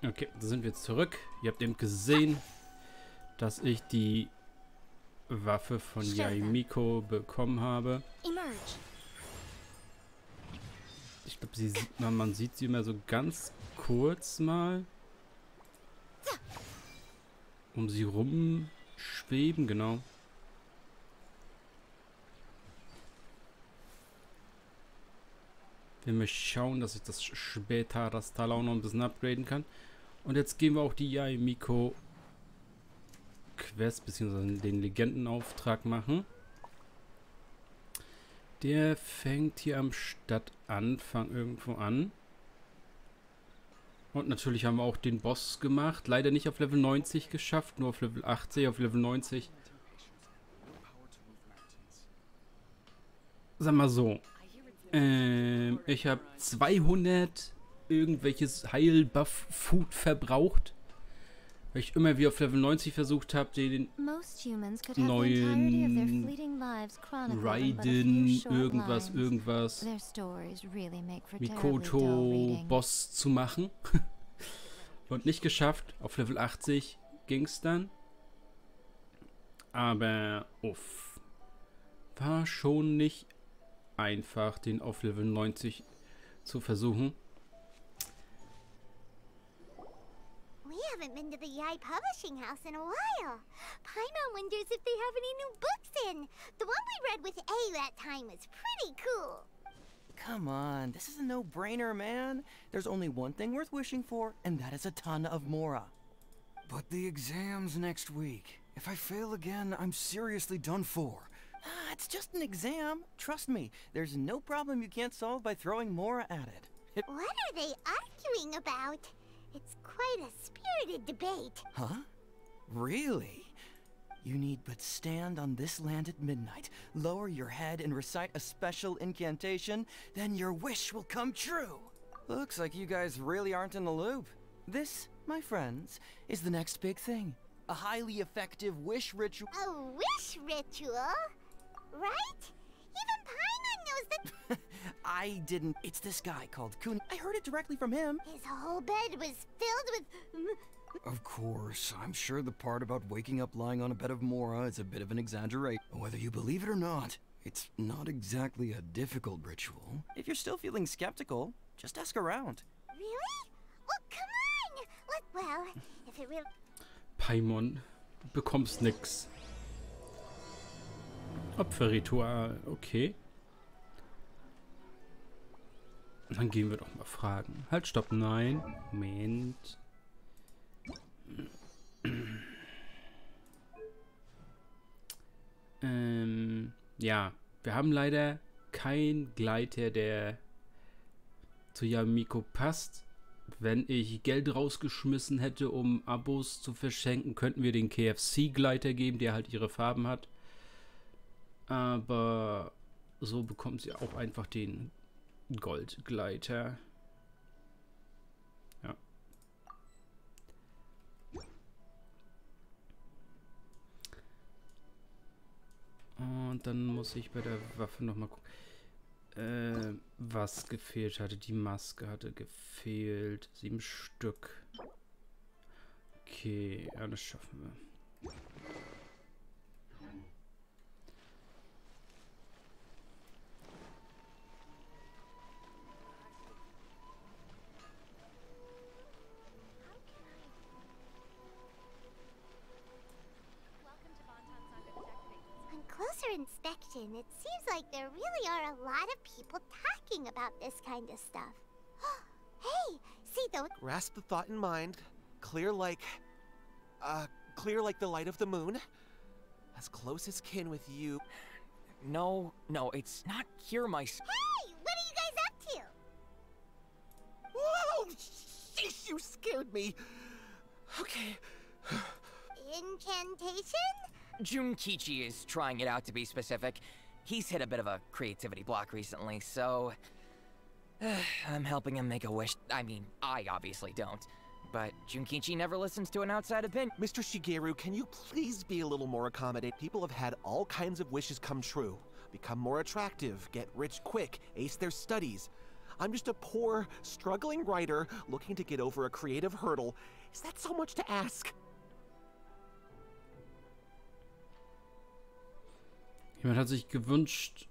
Okay, da sind wir jetzt zurück. Ihr habt eben gesehen, dass ich die Waffe von Miko bekommen habe. Ich glaube, man sieht sie immer so ganz kurz mal. Um sie rumschweben, genau. Wir müssen schauen, dass ich das später, das Teil auch noch ein bisschen upgraden kann. Und jetzt gehen wir auch die Miko Quest bzw. den Legendenauftrag machen. Der fängt hier am Stadtanfang irgendwo an. Und natürlich haben wir auch den Boss gemacht. Leider nicht auf Level 90 geschafft, nur auf Level 80, auf Level 90. Sag mal so. Ich habe 200 irgendwelches Heil-Buff-Food verbraucht. Weil ich immer wie auf Level 90 versucht habe, den neuen Raiden, irgendwas, Mikoto-Boss zu machen. Und nicht geschafft. Auf Level 80 ging es dann. Aber, uff. War schon nicht einfach, den auf Level 90 zu versuchen. We haven't been to the Yai Publishing House in a while. Paimon wonders if they have any new books in. The one we read with A that time was pretty cool. Come on, this is a no-brainer, man. There's only one thing worth wishing for, and that is a ton of Mora. But the exam's next week. If I fail again, I'm seriously done for. It's just an exam. Trust me, there's no problem you can't solve by throwing Mora at it. What are they arguing about? It's quite a spirited debate. Huh? Really? You need but stand on this land at midnight, lower your head and recite a special incantation, then your wish will come true. Looks like you guys really aren't in the loop. This, my friends, is the next big thing. A highly effective wish ritual. A wish ritual? Right? Even Paimon knows that. I didn't. It's this guy called Kun. I heard it directly from him. His whole bed was filled with. Of course, I'm sure the part about waking up lying on a bed of Mora is a bit of an exaggeration. Whether you believe it or not, it's not exactly a difficult ritual. If you're still feeling skeptical, just ask around. Really? Well, come on! Well, if it really. Paimon, du bekommst nix. Opferritual, okay. Dann gehen wir doch mal fragen. Halt, stopp, nein. Moment. Ja, wir haben leider keinen Gleiter, der zu Miko passt. Wenn ich Geld rausgeschmissen hätte, um Abos zu verschenken, könnten wir den KFC-Gleiter geben, der halt ihre Farben hat. Aber so bekommt sie auch einfach den Goldgleiter. Ja. Und dann muss ich bei der Waffe nochmal gucken. Was gefehlt hatte. Die Maske hatte gefehlt. 7 Stück. Okay, ja, das schaffen wir. Closer inspection, it seems like there really are a lot of people talking about this kind of stuff. Hey, see those? Grasp the thought in mind. Clear like the light of the moon. As close as kin with you. No, it's not here, my... Hey, what are you guys up to? Whoa! Sheesh, you scared me. Okay. Incantation? Junkichi is trying it out, to be specific. He's hit a bit of a creativity block recently, so... I'm helping him make a wish. I mean, I obviously don't. But Junkichi never listens to an outside opinion. Mr. Shigeru, can you please be a little more accommodating? People have had all kinds of wishes come true. Become more attractive, get rich quick, ace their studies. I'm just a poor, struggling writer looking to get over a creative hurdle. Is that so much to ask? Jemand hat sich gewünscht,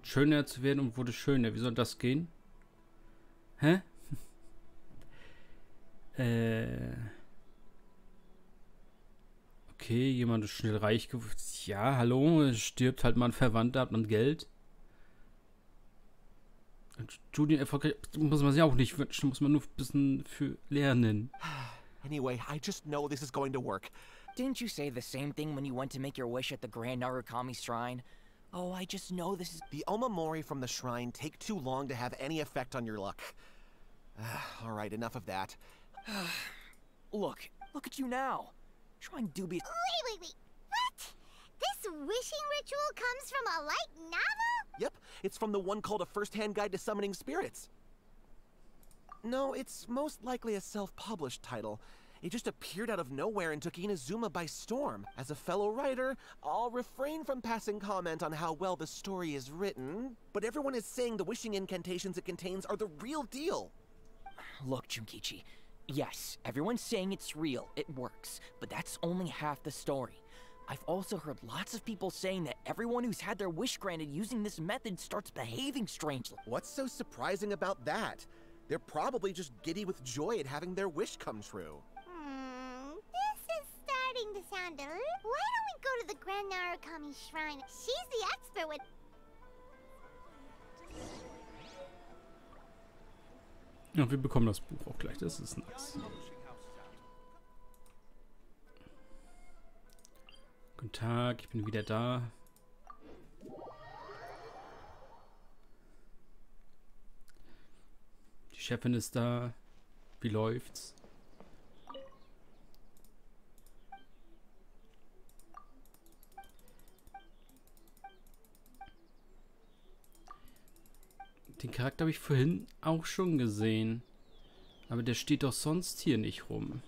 schöner zu werden und wurde schöner. Wie soll das gehen? Hä? Okay, jemand ist schnell reich geworden. Ja, hallo, stirbt halt mal ein Verwandter, hat man Geld. Studienerfolg muss man sich auch nicht wünschen, muss man nur ein bisschen für lernen. Anyway, I just know this is going to work. Didn't you say the same thing when you went to make your wish at the Grand Narukami Shrine? Oh, I just know this is... The Omamori from the shrine take too long to have any effect on your luck. Alright, enough of that. Look at you now. Trying dubious... Wait. What? This wishing ritual comes from a light novel? Yep, it's from the one called A First-Hand Guide to Summoning Spirits. No, it's most likely a self-published title. It just appeared out of nowhere and took Inazuma by storm. As a fellow writer, I'll refrain from passing comment on how well the story is written, but everyone is saying the wishing incantations it contains are the real deal. Look, Junkichi. Yes, everyone's saying it's real, it works, but that's only half the story. I've also heard lots of people saying that everyone who's had their wish granted using this method starts behaving strangely. What's so surprising about that? They're probably just giddy with joy at having their wish come true. This is starting to sound a little... Why don't we go to the Grand Narukami Shrine? She's the expert with... Ja, wir bekommen das Buch auch gleich, das ist nice. Guten Tag, ich bin wieder da. Die Chefin ist da. Wie läuft's? Den Charakter habe ich vorhin auch schon gesehen. Aber der steht doch sonst hier nicht rum.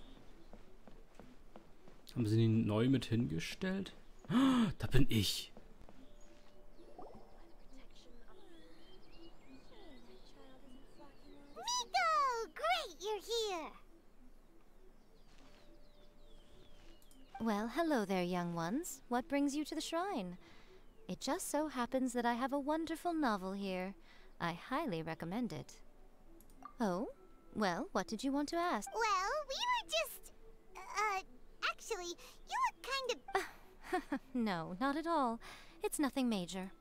Haben sie ihn neu mit hingestellt? Oh, da bin ich. Miko! Great, you're here! Well, hello there, young ones. What brings you to the shrine? It just so happens that I have a wonderful novel here. I highly recommend it. Oh? Well, what did you want to ask? Well, we were just... actually, you look kind of... No, not at all. It's nothing major.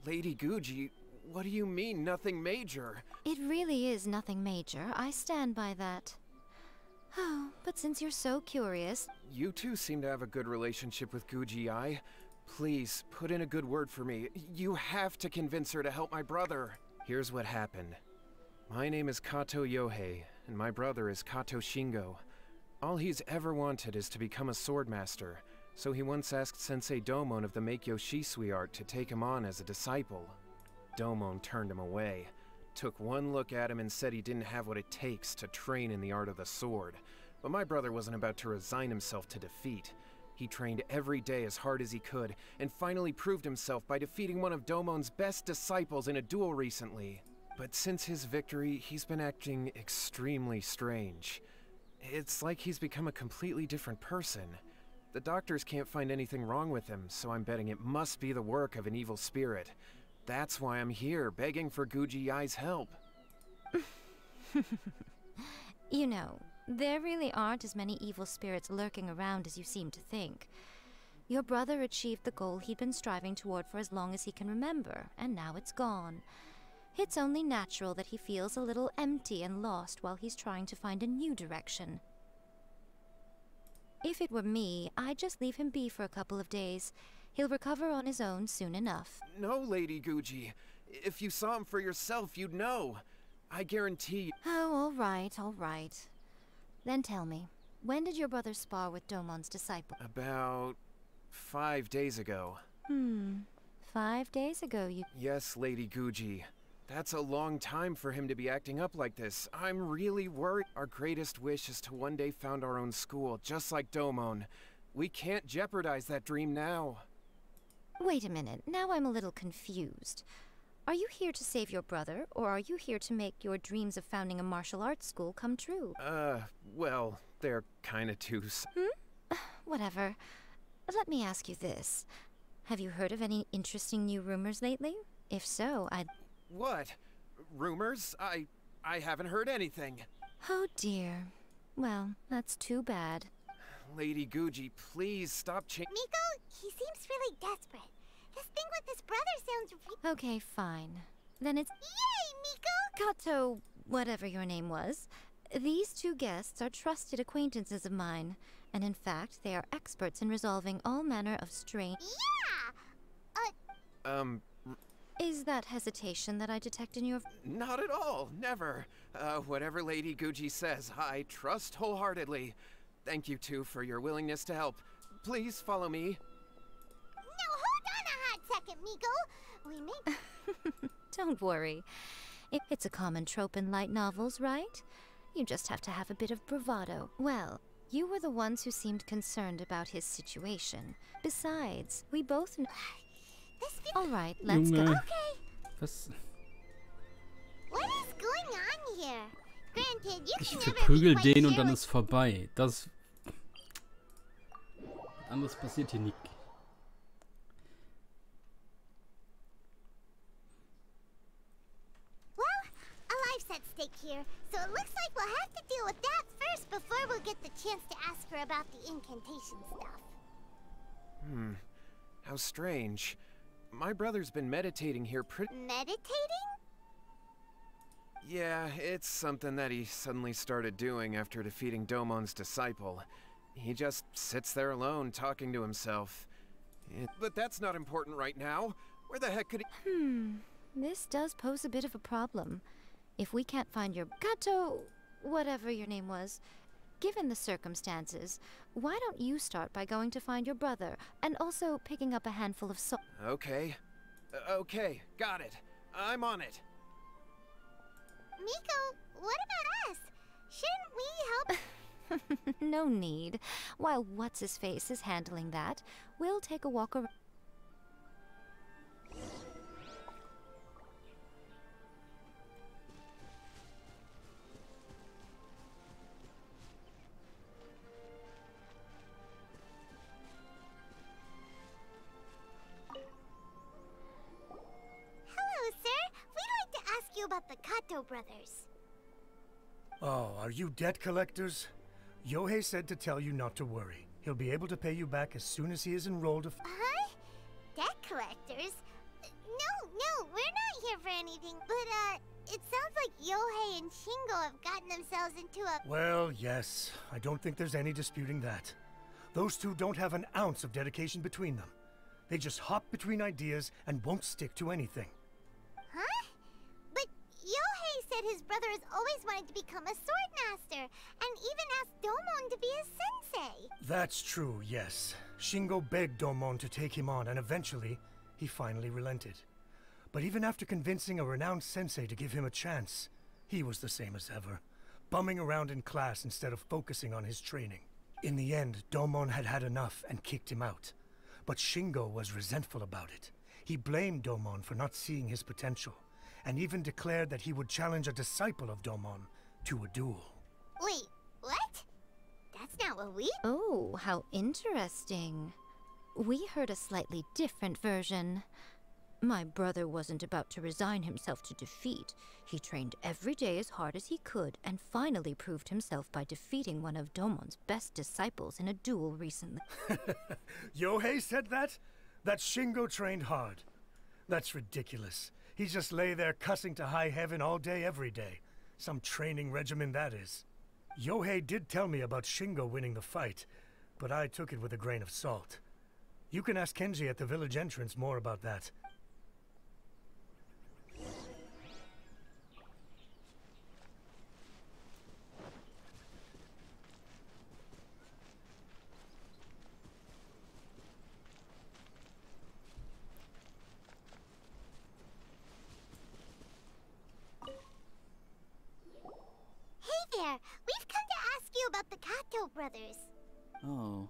Lady Guji, what do you mean, nothing major? It really is nothing major. I stand by that. Oh, but since you're so curious... You two seem to have a good relationship with Guji-ai. Please, put in a good word for me. You have to convince her to help my brother. Here's what happened. My name is Kato Yohei, and my brother is Kato Shingo. All he's ever wanted is to become a swordmaster, so he once asked Sensei Domon of the Meikyo Shisui art to take him on as a disciple. Domon turned him away, took one look at him and said he didn't have what it takes to train in the art of the sword. But my brother wasn't about to resign himself to defeat. He trained every day as hard as he could, and finally proved himself by defeating one of Domon's best disciples in a duel recently. But since his victory, he's been acting extremely strange. It's like he's become a completely different person. The doctors can't find anything wrong with him, so I'm betting it must be the work of an evil spirit. That's why I'm here, begging for Guji-ai's help. You know, there really aren't as many evil spirits lurking around as you seem to think. Your brother achieved the goal he'd been striving toward for as long as he can remember, and now it's gone. It's only natural that he feels a little empty and lost while he's trying to find a new direction. If it were me, I'd just leave him be for a couple of days. He'll recover on his own soon enough. No, Lady Guji. If you saw him for yourself, you'd know. I guarantee... Oh, all right. Then tell me, when did your brother spar with Domon's disciple? About 5 days ago. 5 days ago, you... Yes, Lady Guji. That's a long time for him to be acting up like this. I'm really worried. Our greatest wish is to one day found our own school, just like Domon. We can't jeopardize that dream now. Wait a minute, now I'm a little confused. Are you here to save your brother, or are you here to make your dreams of founding a martial arts school come true? Well, they're kinda two Whatever. Let me ask you this. Have you heard of any interesting new rumors lately? If so, I'd... What? Rumors? I haven't heard anything. Oh dear. Well, that's too bad. Lady Guji, please stop Miko, he seems really desperate. This thing with his brother sounds Okay, fine. Then it's... Yay, Miko! Kato, whatever your name was. These two guests are trusted acquaintances of mine, and in fact, they are experts in resolving all manner of strange... Yeah! Is that hesitation that I detect in your... Not at all, never. Whatever Lady Guji says, I trust wholeheartedly. Thank you two for your willingness to help. Please follow me. No, hold on a hot second, Miko! We may... Don't worry. It's a common trope in light novels, right? You just have to have a bit of bravado. Well, you were the ones who seemed concerned about his situation. Besides, we both... All right, let's go. Okay. Was? What is going on here? Granted, you Ich can never be verprügel quite den und sure dann what... ist vorbei. Das... Anders passiert hier nicht. Well, a life's at stake here, so it looks like we'll have to deal with that first before we'll get the chance to ask her about the incantation stuff. How strange. My brother's been meditating here Meditating? Yeah, it's something that he suddenly started doing after defeating Domon's disciple. He just sits there alone, talking to himself. But that's not important right now. Where the heck could he— This does pose a bit of a problem. If we can't find your... Kato, whatever your name was, given the circumstances, why don't you start by going to find your brother, and also picking up a handful of salt? Okay. Okay, got it. I'm on it. Miko, what about us? Shouldn't we help? No need. While What's-His-Face is handling that, we'll take a walk around. Hello, sir. We'd like to ask you about the Kato brothers. Oh, are you debt collectors? Yohei said to tell you not to worry. He'll be able to pay you back as soon as he is enrolled. Huh? Debt collectors? No, we're not here for anything. But, it sounds like Yohei and Shingo have gotten themselves into a... Well, yes. I don't think there's any disputing that. Those two don't have an ounce of dedication between them. They just hop between ideas and won't stick to anything. Huh? But Yohei said his brother has always wanted to become a sword master, and even asked Domon to be his sensei. That's true, yes. Shingo begged Domon to take him on, and eventually, he finally relented. But even after convincing a renowned sensei to give him a chance, he was the same as ever, bumming around in class instead of focusing on his training. In the end, Domon had had enough and kicked him out. But Shingo was resentful about it. He blamed Domon for not seeing his potential, and even declared that he would challenge a disciple of Domon to a duel. Wait, what? That's not what we... Oh, how interesting. We heard a slightly different version. My brother wasn't about to resign himself to defeat. He trained every day as hard as he could, and finally proved himself by defeating one of Domon's best disciples in a duel recently. Yohei said that? That Shingo trained hard. That's ridiculous. He just lay there cussing to high heaven all day, every day. Some training regimen, that is. Yohei did tell me about Shingo winning the fight, but I took it with a grain of salt. You can ask Kenji at the village entrance more about that. Hey there, we've come to ask you about the Kato brothers. Oh,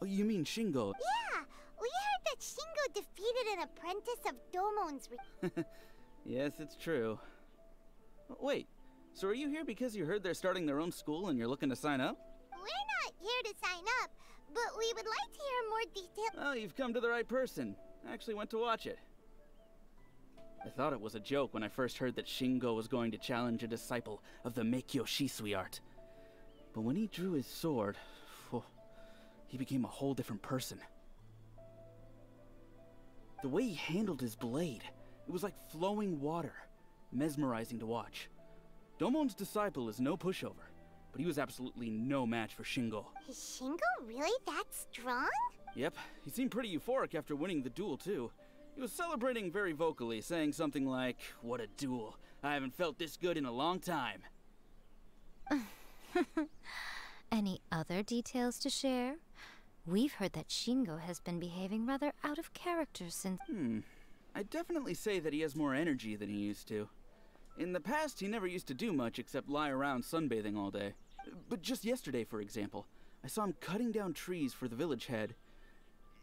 you mean Shingo? Yeah, we heard that Shingo defeated an apprentice of Domon's. Yes, it's true. Wait, so are you here because you heard they're starting their own school and you're looking to sign up? We're not here to sign up, but we would like to hear more details. Oh, you've come to the right person. I actually went to watch it. I thought it was a joke when I first heard that Shingo was going to challenge a disciple of the Meikyo Shisui art. But when he drew his sword, he became a whole different person. The way he handled his blade, it was like flowing water, mesmerizing to watch. Domon's disciple is no pushover, but he was absolutely no match for Shingo. Is Shingo really that strong? Yep, he seemed pretty euphoric after winning the duel too. He was celebrating very vocally, saying something like, "What a duel. I haven't felt this good in a long time." Any other details to share? We've heard that Shingo has been behaving rather out of character since... I'd definitely say that he has more energy than he used to. In the past, he never used to do much except lie around sunbathing all day. But just yesterday, for example, I saw him cutting down trees for the village head.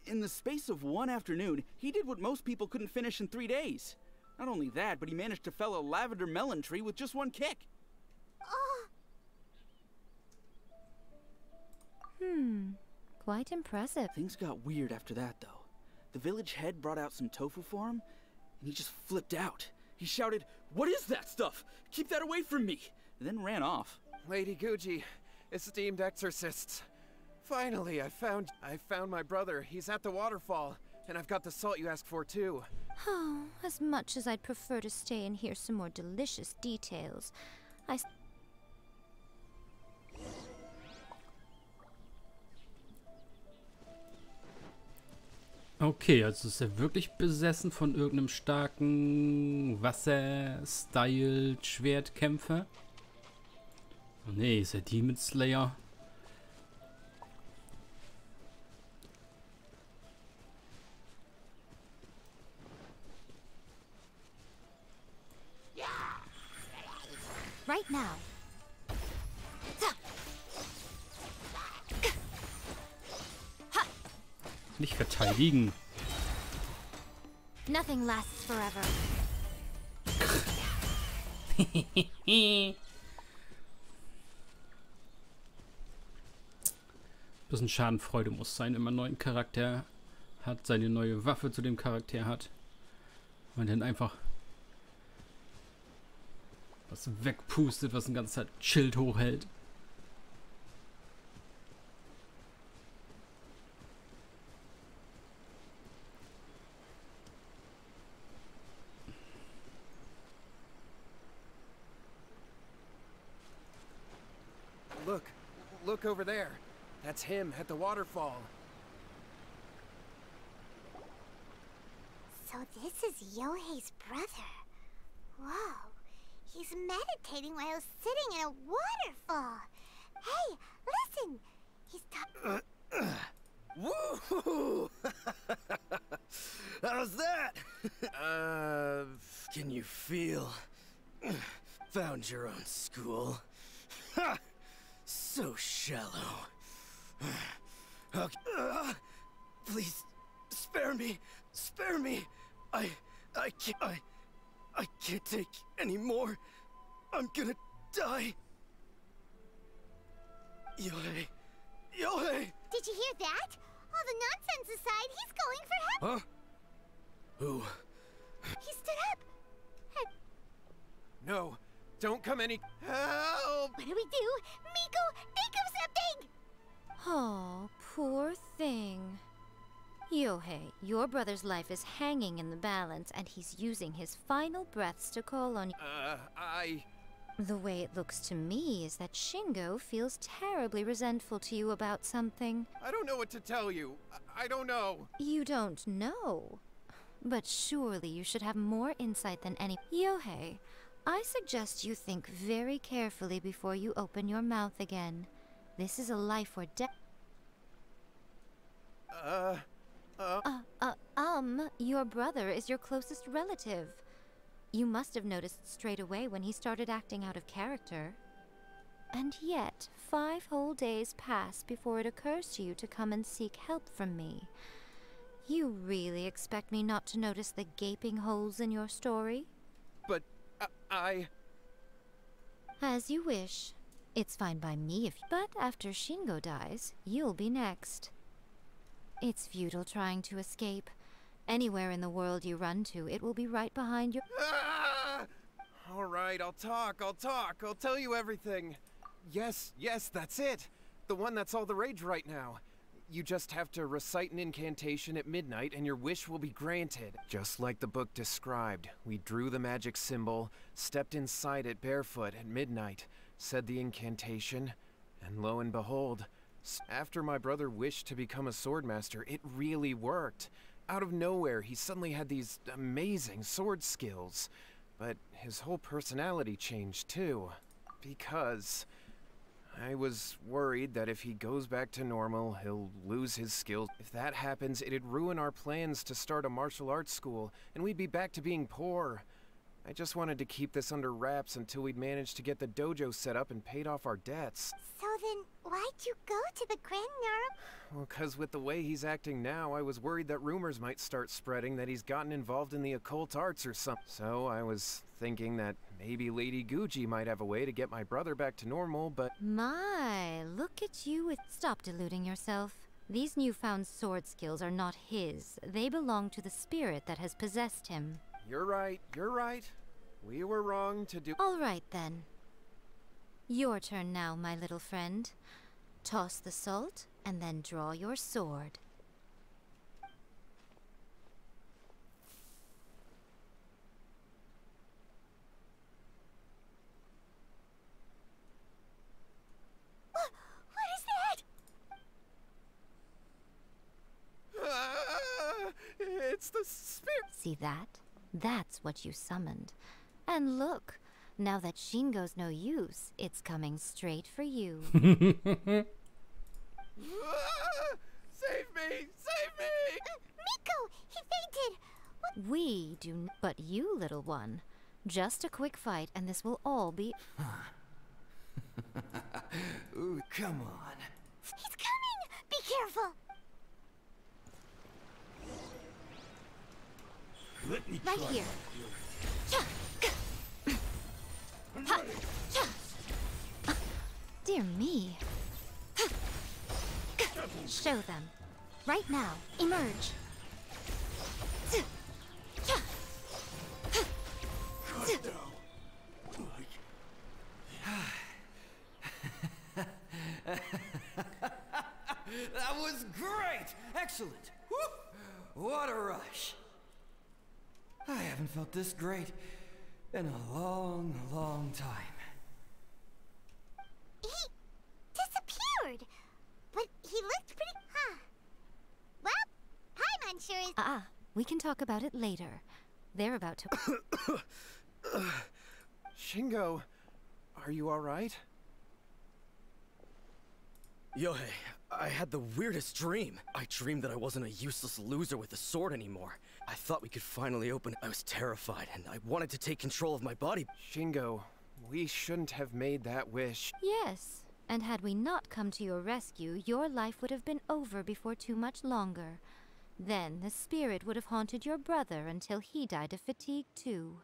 In the space of one afternoon, he did what most people couldn't finish in 3 days. Not only that, but he managed to fell a lavender melon tree with just one kick. Quite impressive. Things got weird after that, though. The village head brought out some tofu for him, and he just flipped out. He shouted, "What is that stuff? Keep that away from me!" and then ran off. Lady Guji, esteemed exorcists. Finally, I found my brother. He's at the waterfall, and I've got the salt you asked for too. Oh, as much as I'd prefer to stay and hear some more delicious details, Okay, also ist er wirklich besessen von irgendeinem starken Wasser-Style-Schwertkämpfer? Oh nee, ist er Demon Slayer? right now. Nicht verteidigen. Nothing lasts forever. Bisschen Schadenfreude muss sein, wenn man einen neuen Charakter hat, seine neue Waffe zu dem Charakter hat. Man dann einfach was wegpustet, was ein ganzer Schild hochhält. Look over there. That's him at the waterfall. So this is Yohei's brother. Whoa. He's meditating while sitting in a waterfall. Hey, listen. He's Woo! How's that? Can you feel? Found your own school. Ha! So shallow. Okay. Please, spare me. Spare me. I can't take any more. I'm gonna die. Yohei. Yohei! Did you hear that? All the nonsense aside, he's going for help. Huh? Who? He stood up. No, don't come any. Help! What do we do? Miko, think of something! Oh, poor thing. Yohei, your brother's life is hanging in the balance, and he's using his final breaths to call on you. The way it looks to me is that Shingo feels terribly resentful to you about something. I don't know what to tell you. I don't know. You don't know? But surely you should have more insight than any... Yohei, I suggest you think very carefully before you open your mouth again. This is a life or death... Your brother is your closest relative. You must have noticed straight away when he started acting out of character. And yet, 5 whole days pass before it occurs to you to come and seek help from me. You really expect me not to notice the gaping holes in your story? but I... As you wish. It's fine by me if... But after Shingo dies, you'll be next. It's futile trying to escape. Anywhere in the world you run to, it will be right behind your... Ah! All right, I'll talk. I'll tell you everything. Yes, that's it. The one that's all the rage right now. You just have to recite an incantation at midnight and your wish will be granted. Just like the book described, we drew the magic symbol, stepped inside it barefoot at midnight, said the incantation, and lo and behold, after my brother wished to become a swordmaster, it really worked. Out of nowhere, he suddenly had these amazing sword skills. But his whole personality changed too. Because I was worried that if he goes back to normal, he'll lose his skills. If that happens, it'd ruin our plans to start a martial arts school, and we'd be back to being poor. I just wanted to keep this under wraps until we'd managed to get the dojo set up and paid off our debts. So then, why'd you go to the Grand Nerve? Well, 'cause with the way he's acting now, I was worried that rumors might start spreading that he's gotten involved in the occult arts or something. So I was thinking that maybe Lady Guji might have a way to get my brother back to normal, but... My, look at you with... Stop deluding yourself. These newfound sword skills are not his. They belong to the spirit that has possessed him. You're right. We were wrong to do... All right, then. Your turn now, my little friend. Toss the salt, and then draw your sword. What is that? It's the spirit. See that? That's what you summoned. And look, now that Shingo's no use, it's coming straight for you. Save me! Miko! He fainted! What? We do but you, little one. Just a quick fight, and this will all be... Ooh, come on. He's coming! Be careful! Let me Right try. here. Dear me. Show them. Right now. Emerge. Cut down. That was great! Excellent! Whoop! What a rush! I haven't felt this great in a long, long time. He disappeared! But he looked pretty... Huh. Well, Paimon sure is... We can talk about it later. They're about to... Shingo, are you alright? Yohei, I had the weirdest dream. I dreamed that I wasn't a useless loser with a sword anymore. I thought we could finally open it. I was terrified, and I wanted to take control of my body. Shingo, we shouldn't have made that wish. Yes, and had we not come to your rescue, your life would have been over before too much longer. Then the spirit would have haunted your brother until he died of fatigue too.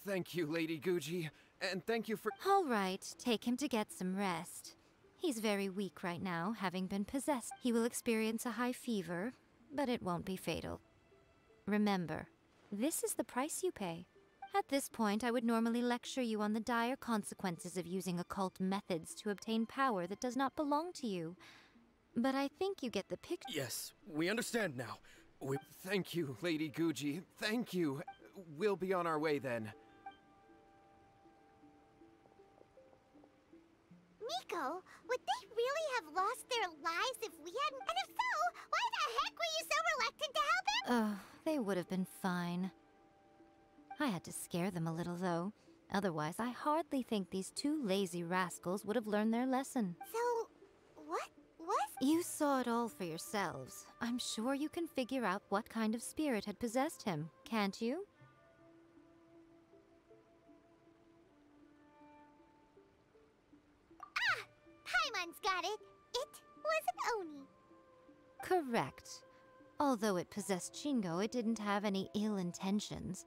Thank you, Lady Guji, and thank you for... All right, take him to get some rest. He's very weak right now, having been possessed. He will experience a high fever, but it won't be fatal. Remember, this is the price you pay. At this point, I would normally lecture you on the dire consequences of using occult methods to obtain power that does not belong to you. But I think you get the picture. Yes, we understand now. Thank you, Lady Guji. Thank you. We'll be on our way then. Miko, would they really have lost their lives if we hadn't? And if so, why the heck were you so reluctant to help him? Oh, they would have been fine. I had to scare them a little, though. Otherwise, I hardly think these two lazy rascals would have learned their lesson. So, what was... You saw it all for yourselves. I'm sure you can figure out what kind of spirit had possessed him, can't you? Paimon's got it. It was an Oni. Correct. Although it possessed Shingo, it didn't have any ill intentions.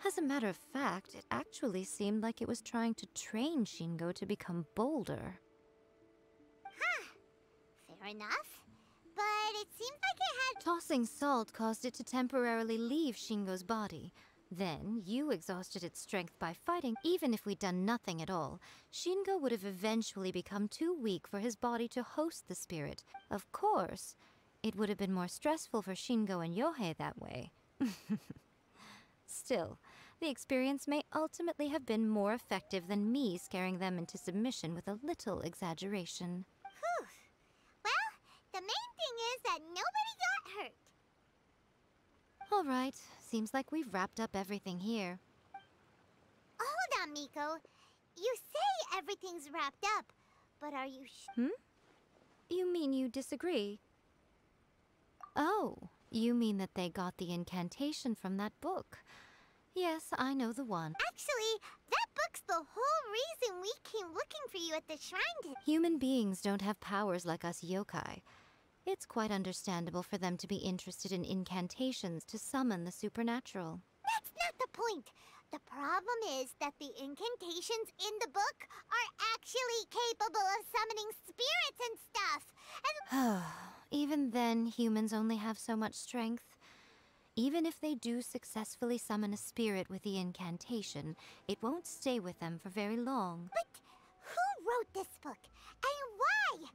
As a matter of fact, it actually seemed like it was trying to train Shingo to become bolder. Huh. Fair enough. But it seems like it had... Tossing salt caused it to temporarily leave Shingo's body. Then, you exhausted its strength by fighting. Even if we'd done nothing at all, Shingo would have eventually become too weak for his body to host the spirit. Of course, it would have been more stressful for Shingo and Yohei that way. Still, the experience may ultimately have been more effective than me scaring them into submission with a little exaggeration. Whew. Well, the main thing is that nobody got hurt. All right, seems like we've wrapped up everything here. Hold on, Miko. You say everything's wrapped up, but are you You mean you disagree? Oh, you mean that they got the incantation from that book. Yes, I know the one. Actually, that book's the whole reason we came looking for you at the shrine. Human beings don't have powers like us yokai. It's quite understandable for them to be interested in incantations to summon the supernatural. That's not the point. The problem is that the incantations in the book are actually capable of summoning spirits and stuff. And Even then, humans only have so much strength. Even if they do successfully summon a spirit with the incantation, it won't stay with them for very long. But who wrote this book? And why?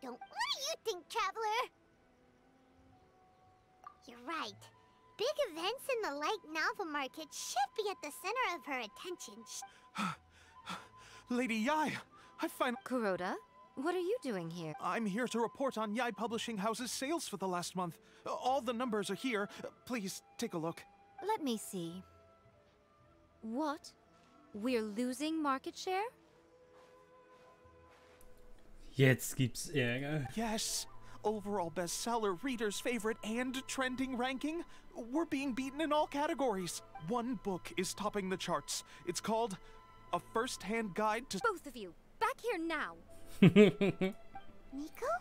What do you think, Traveler? You're right. Big events in the light novel market should be at the center of her attention. Lady Yai, I find... Kuroda, what are you doing here? I'm here to report on Yai Publishing House's sales for the last month. All the numbers are here. Please, take a look. Let me see. What? We're losing market share? Jetzt gibt's Ärger. Yes. Overall bestseller, reader's favorite, and trending ranking. We're being beaten in all categories. One book is topping the charts. It's called A First-Hand Guide to... Both of you, back here now. Miko?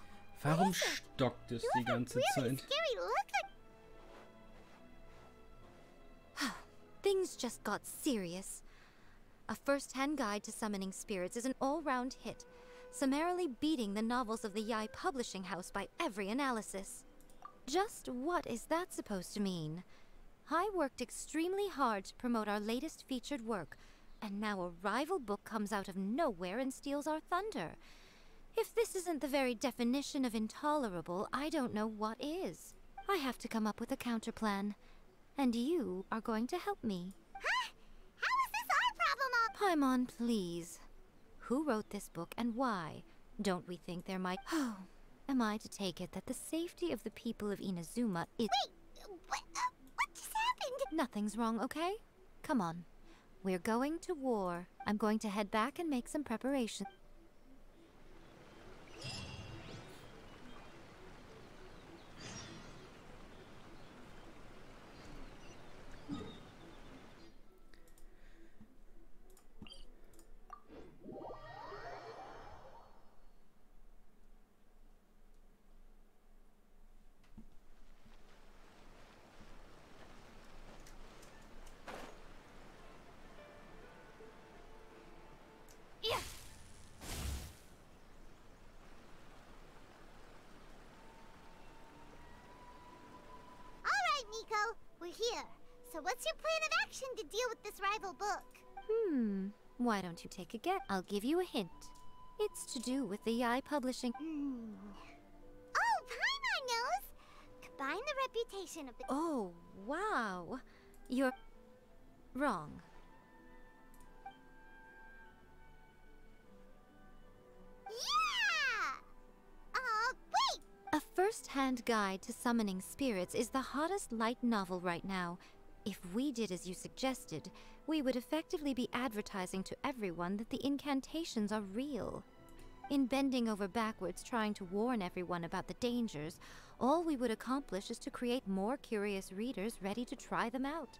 Warum stockt es die ganze Really Zeit? scary look like... Things just got serious. A First-Hand Guide to Summoning Spirits is an all-round hit, summarily beating the novels of the Yai Publishing House by every analysis. Just what is that supposed to mean? I worked extremely hard to promote our latest featured work, and now a rival book comes out of nowhere and steals our thunder. If this isn't the very definition of intolerable, I don't know what is. I have to come up with a counterplan, and you are going to help me. Huh? How is this our problem? Paimon, please. Who wrote this book and why? Don't we think there might... Oh, am I to take it that the safety of the people of Inazuma is... Wait, what just happened? Nothing's wrong, okay? Come on. We're going to war. I'm going to head back and make some preparation. Miko, we're here. So what's your plan of action to deal with this rival book? Why don't you take a guess? I'll give you a hint. It's to do with the Yai Publishing. Oh, Paimon knows! Combine the reputation of the... Oh, wow. You're... wrong. Yeah! Wait! A first-hand guide to summoning spirits is the hottest light novel right now. If we did as you suggested, we would effectively be advertising to everyone that the incantations are real. In bending over backwards trying to warn everyone about the dangers, all we would accomplish is to create more curious readers ready to try them out.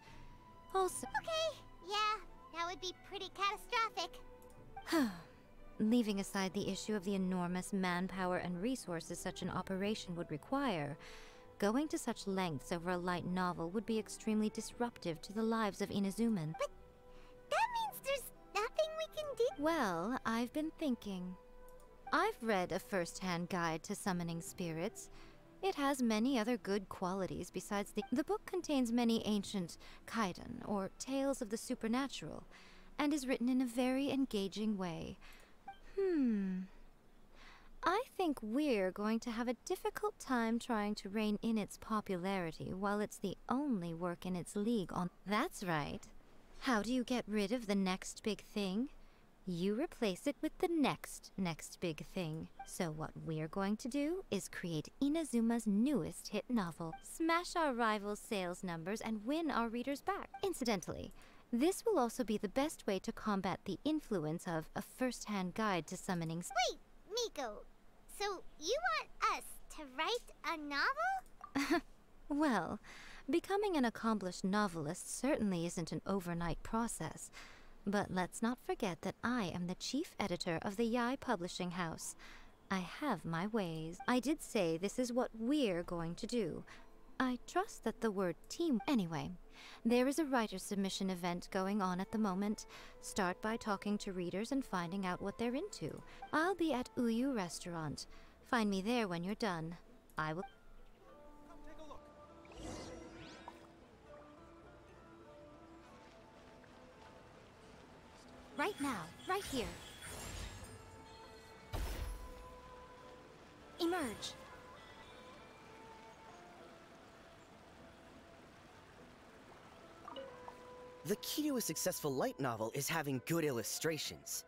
Also... Okay, yeah, that would be pretty catastrophic. Leaving aside the issue of the enormous manpower and resources such an operation would require, going to such lengths over a light novel would be extremely disruptive to the lives of Inazuman. But that means there's nothing we can do. Well, I've been thinking. I've read a first-hand guide to summoning spirits. It has many other good qualities besides the book contains many ancient kaidan, or tales of the supernatural, and is written in a very engaging way. I think we're going to have a difficult time trying to rein in its popularity while it's the only work in its league on... That's right. How do you get rid of the next big thing? You replace it with the next big thing. So what we're going to do is create Inazuma's newest hit novel, smash our rival's sales numbers, and win our readers back. Incidentally, this will also be the best way to combat the influence of a first-hand guide to summoning... Wait, Miko, so you want us to write a novel? Well, becoming an accomplished novelist certainly isn't an overnight process. But let's not forget that I am the chief editor of the Yae publishing house. I have my ways. I did say this is what we're going to do. I trust that the word team... Anyway, there is a writer submission event going on at the moment. Start by talking to readers and finding out what they're into. I'll be at Uyu Restaurant. Find me there when you're done. I will... Come take a look. Right now, right here. Emerge. The key to a successful light novel is having good illustrations.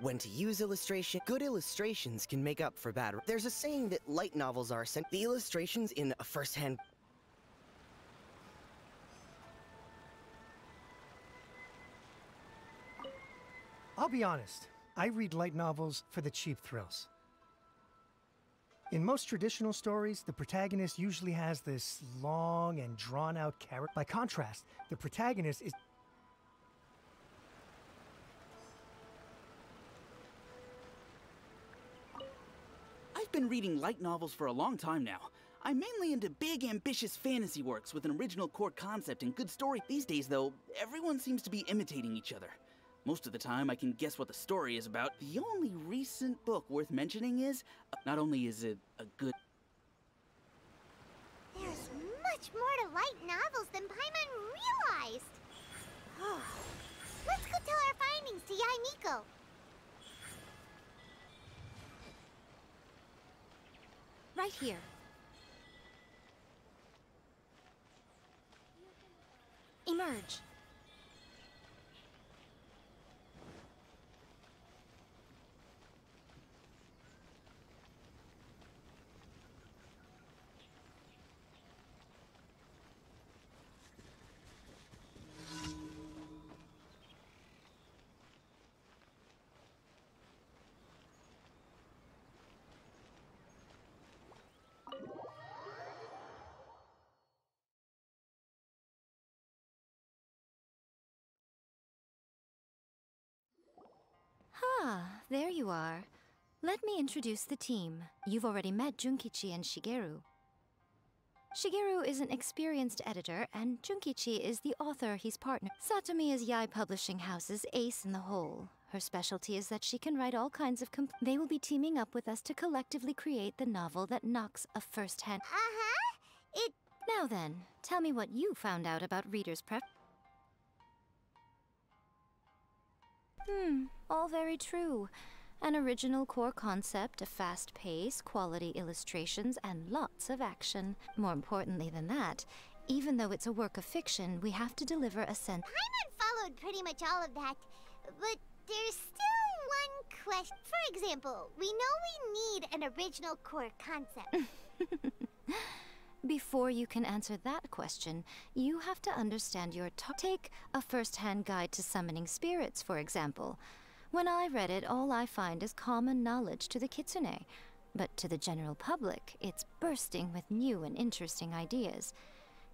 When to use illustration, good illustrations can make up for bad. There's a saying that light novels are the illustrations in a first-hand... I'll be honest, I read light novels for the cheap thrills. In most traditional stories, the protagonist usually has this long and drawn-out character. By contrast, the protagonist is... I've been reading light novels for a long time now. I'm mainly into big, ambitious fantasy works with an original core concept and good story. These days, though, everyone seems to be imitating each other. Most of the time, I can guess what the story is about. The only recent book worth mentioning is, not only is it a good... There's much more to light novels than Paimon realized. Let's go tell our findings to Yae Miko. Right here. Emerge. Ah, there you are. Let me introduce the team. You've already met Junkichi and Shigeru. Shigeru is an experienced editor, and Junkichi is the author he's partnered. Satomi is Yae Publishing House's ace in the hole. Her specialty is that she can write all kinds of They will be teaming up with us to collectively create the novel that knocks a first-hand... Now then, tell me what you found out about readers' prep. All very true. An original core concept, a fast pace, quality illustrations, and lots of action. More importantly than that, even though it's a work of fiction, we have to deliver a sense... Paimon followed pretty much all of that, but there's still one question. For example, we know we need an original core concept. Before you can answer that question, you have to understand your Take a first-hand guide to summoning spirits, for example. When I read it, all I find is common knowledge to the Kitsune. But to the general public, it's bursting with new and interesting ideas.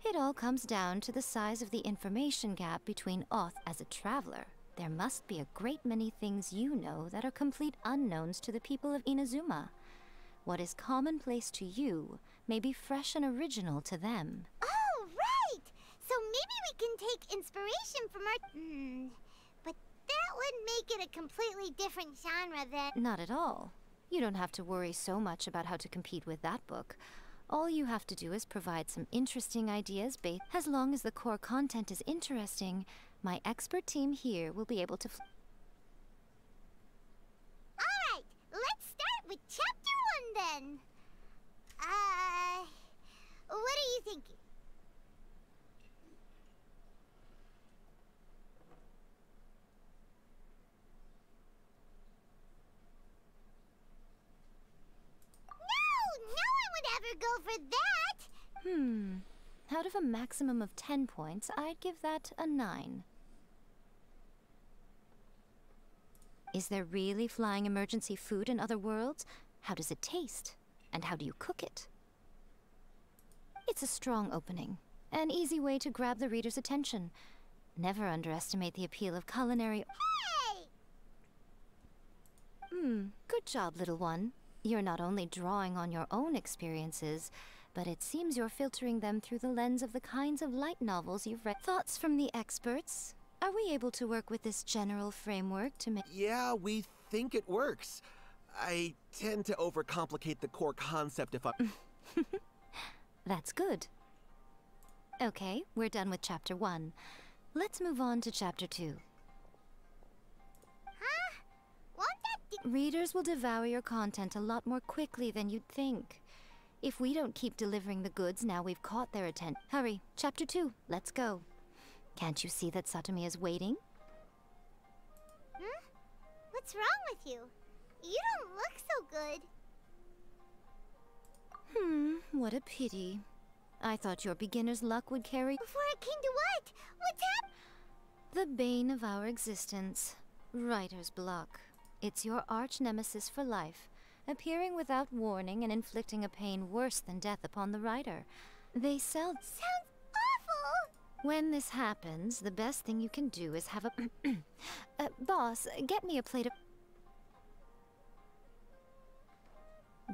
It all comes down to the size of the information gap between Oth as a traveler. There must be a great many things you know that are complete unknowns to the people of Inazuma. What is commonplace to you may be fresh and original to them. Oh, right! So maybe we can take inspiration from our... But that would make it a completely different genre than... Not at all. You don't have to worry so much about how to compete with that book. All you have to do is provide some interesting ideas based. As long as the core content is interesting, my expert team here will be able to... Alright, let's start with Chapter 1 then. What are you thinking? No one would ever go for that! Out of a maximum of 10 points, I'd give that a 9. Is there really flying emergency food in other worlds? How does it taste? And how do you cook it? It's a strong opening. An easy way to grab the reader's attention. Never underestimate the appeal of culinary... Hey! Good job, little one. You're not only drawing on your own experiences, but it seems you're filtering them through the lens of the kinds of light novels you've read. Thoughts from the experts? Are we able to work with this general framework to make... Yeah, we think it works. I tend to overcomplicate the core concept if I'm... That's good. Okay, we're done with Chapter 1. Let's move on to Chapter 2. Huh? Won't that... Readers will devour your content a lot more quickly than you'd think. If we don't keep delivering the goods now we've caught their attention... Hurry, Chapter 2, let's go. Can't you see that Satomi is waiting? What's wrong with you? You don't look so good. What a pity. I thought your beginner's luck would carry... Before it came to what? What's happened? The bane of our existence. Writer's block. It's your arch nemesis for life, appearing without warning and inflicting a pain worse than death upon the writer. They sell... Sounds awful! When this happens, the best thing you can do is have a... boss, get me a plate of...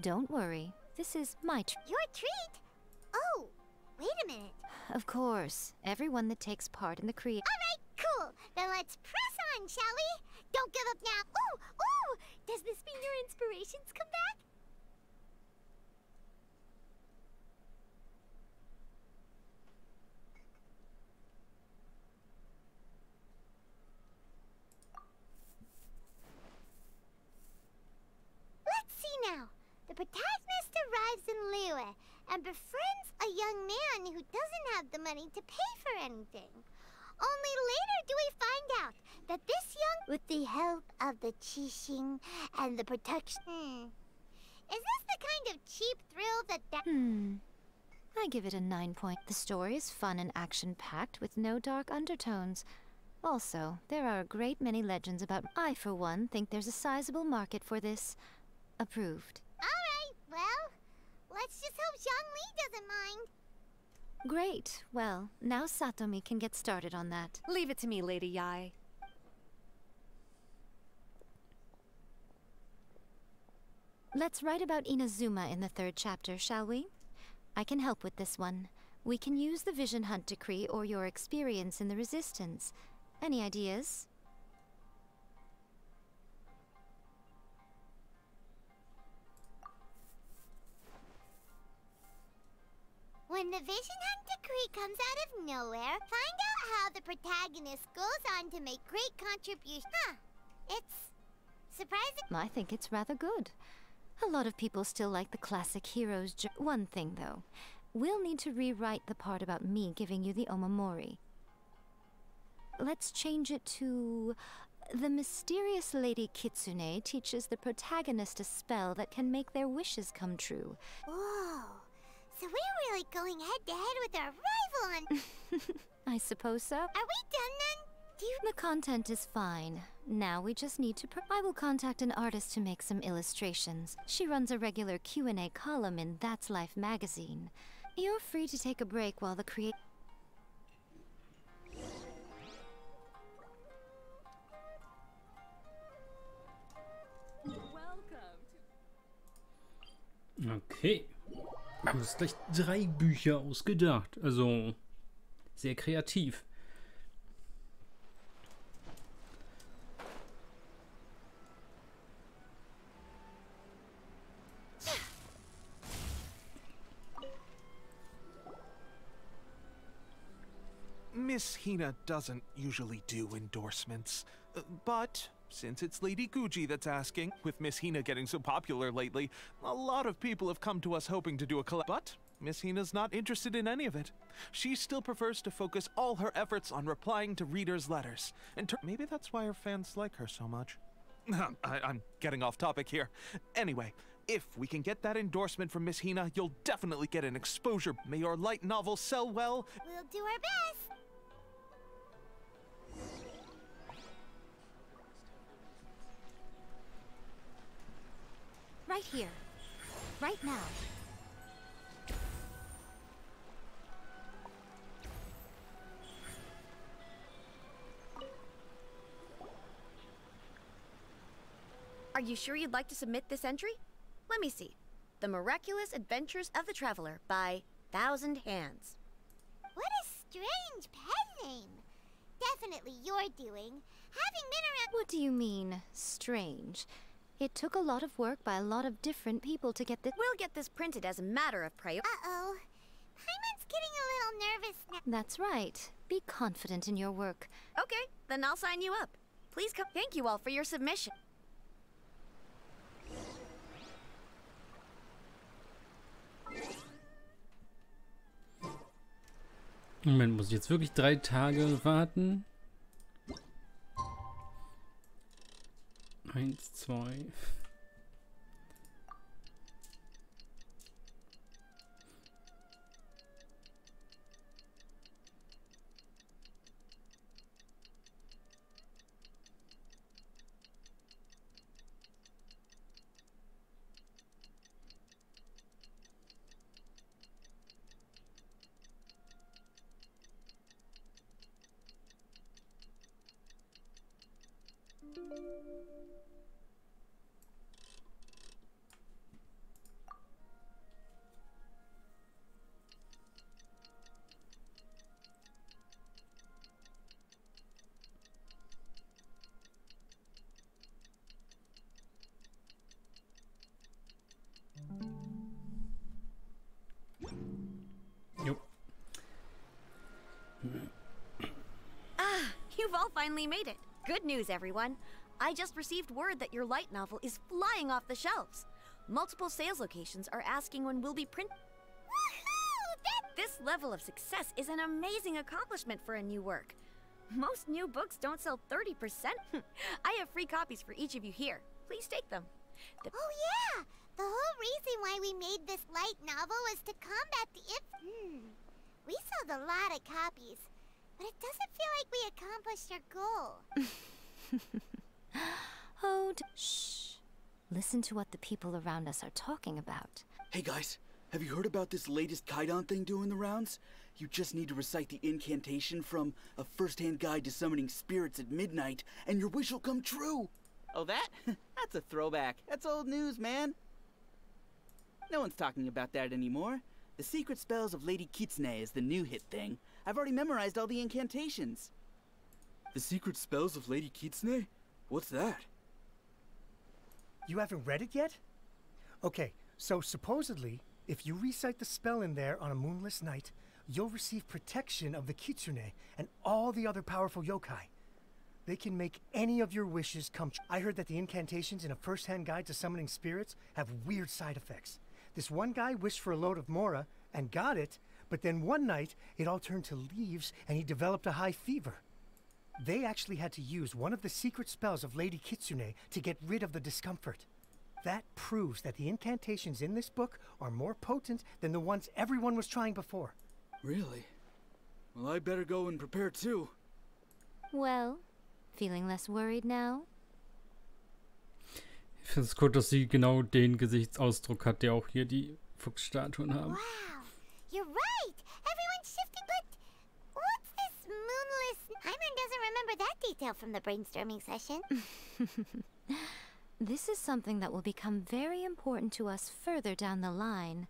Don't worry. This is my Your treat? Oh, wait a minute. Of course. Everyone that takes part in the Alright, cool. Then let's press on, shall we? Don't give up now. Ooh! Does this mean your inspirations come back? Let's see now. The protagonist arrives in Liyue and befriends a young man who doesn't have the money to pay for anything. Only later do we find out that this young... With the help of the Qixing and the protection... Is this the kind of cheap thrill that... I give it a 9 point. The story is fun and action-packed with no dark undertones. Also, there are a great many legends about... I, for one, think there's a sizable market for this. Approved. Alright, well, let's just hope Zhongli doesn't mind. Great. Well, now Satomi can get started on that. Leave it to me, Lady Yai. Let's write about Inazuma in the 3rd chapter, shall we? I can help with this one. We can use the Vision Hunt Decree or your experience in the Resistance. Any ideas? When the Vision Hunt Decree comes out of nowhere, find out how the protagonist goes on to make great contributions. It's surprising. I think it's rather good. A lot of people still like the classic hero's journey. One thing, though. We'll need to rewrite the part about me giving you the Omamori. Let's change it to... The mysterious Lady Kitsune teaches the protagonist a spell that can make their wishes come true. Whoa. So we're really going head-to-head with our rival on... I suppose so. Are we done then? The content is fine. Now we just need to... I will contact an artist to make some illustrations. She runs a regular Q&A column in That's Life magazine. You're free to take a break while the Okay. Wir haben uns gleich 3 Bücher ausgedacht. Also sehr kreativ. Miss Hina doesn't usually do endorsements, but since it's Lady Guji that's asking, with Miss Hina getting so popular lately, a lot of people have come to us hoping to do a collab. But Miss Hina's not interested in any of it. She still prefers to focus all her efforts on replying to readers' letters. And maybe that's why her fans like her so much. I'm getting off topic here. Anyway, if we can get that endorsement from Miss Hina, you'll definitely get an exposure. May your light novel sell well. We'll do our best. Right here. Right now. Are you sure you'd like to submit this entry? Let me see. The Miraculous Adventures of the Traveler by Thousand Hands. What a strange pen name. Definitely your doing. Having been around... What do you mean, strange? It took a lot of work by a lot of different people to get this. We'll get this printed as a matter of priority. Uh-oh. Paimon's getting a little nervous now. That's right. Be confident in your work. Okay, then I'll sign you up. Please come. Thank you all for your submission. Moment, muss ich jetzt wirklich 3 Tage warten? 1, 2. You've all finally made it. Good news, everyone. I just received word that your light novel is flying off the shelves. Multiple sales locations are asking when we'll be printing. This level of success is an amazing accomplishment for a new work. Most new books don't sell 30%. I have free copies for each of you here. Please take them. Oh yeah! The whole reason why we made this light novel was to combat the We sold a lot of copies, but it doesn't feel like we accomplished our goal. Oh, shh. Listen to what the people around us are talking about. Hey guys, have you heard about this latest Kaidan thing doing the rounds? You just need to recite the incantation from A First-Hand Guide to Summoning Spirits at Midnight, and your wish will come true! Oh, that? That's a throwback. That's old news, man. No one's talking about that anymore. The Secret Spells of Lady Kitsune is the new hit thing. I've already memorized all the incantations. The Secret Spells of Lady Kitsune? What's that? You haven't read it yet? Okay, so supposedly, if you recite the spell in there on a moonless night, you'll receive protection of the Kitsune and all the other powerful yokai. They can make any of your wishes come true. I heard that the incantations in A First-Hand Guide to Summoning Spirits have weird side effects. This one guy wished for a load of mora and got it, but then one night it all turned to leaves and he developed a high fever. They actually had to use one of the secret spells of Lady Kitsune to get rid of the discomfort. That proves that the incantations in this book are more potent than the ones everyone was trying before. Really? Well, I better go and prepare too. Well, feeling less worried now? Ich finde es cool, dass sie genau den Gesichtsausdruck hat, der auch hier die Fuchsstatuen haben. Wow, you're right. Everyone's shifting, but what's this moonless? Hyman doesn't remember that detail from the brainstorming session. This is something that will become very important to us further down the line.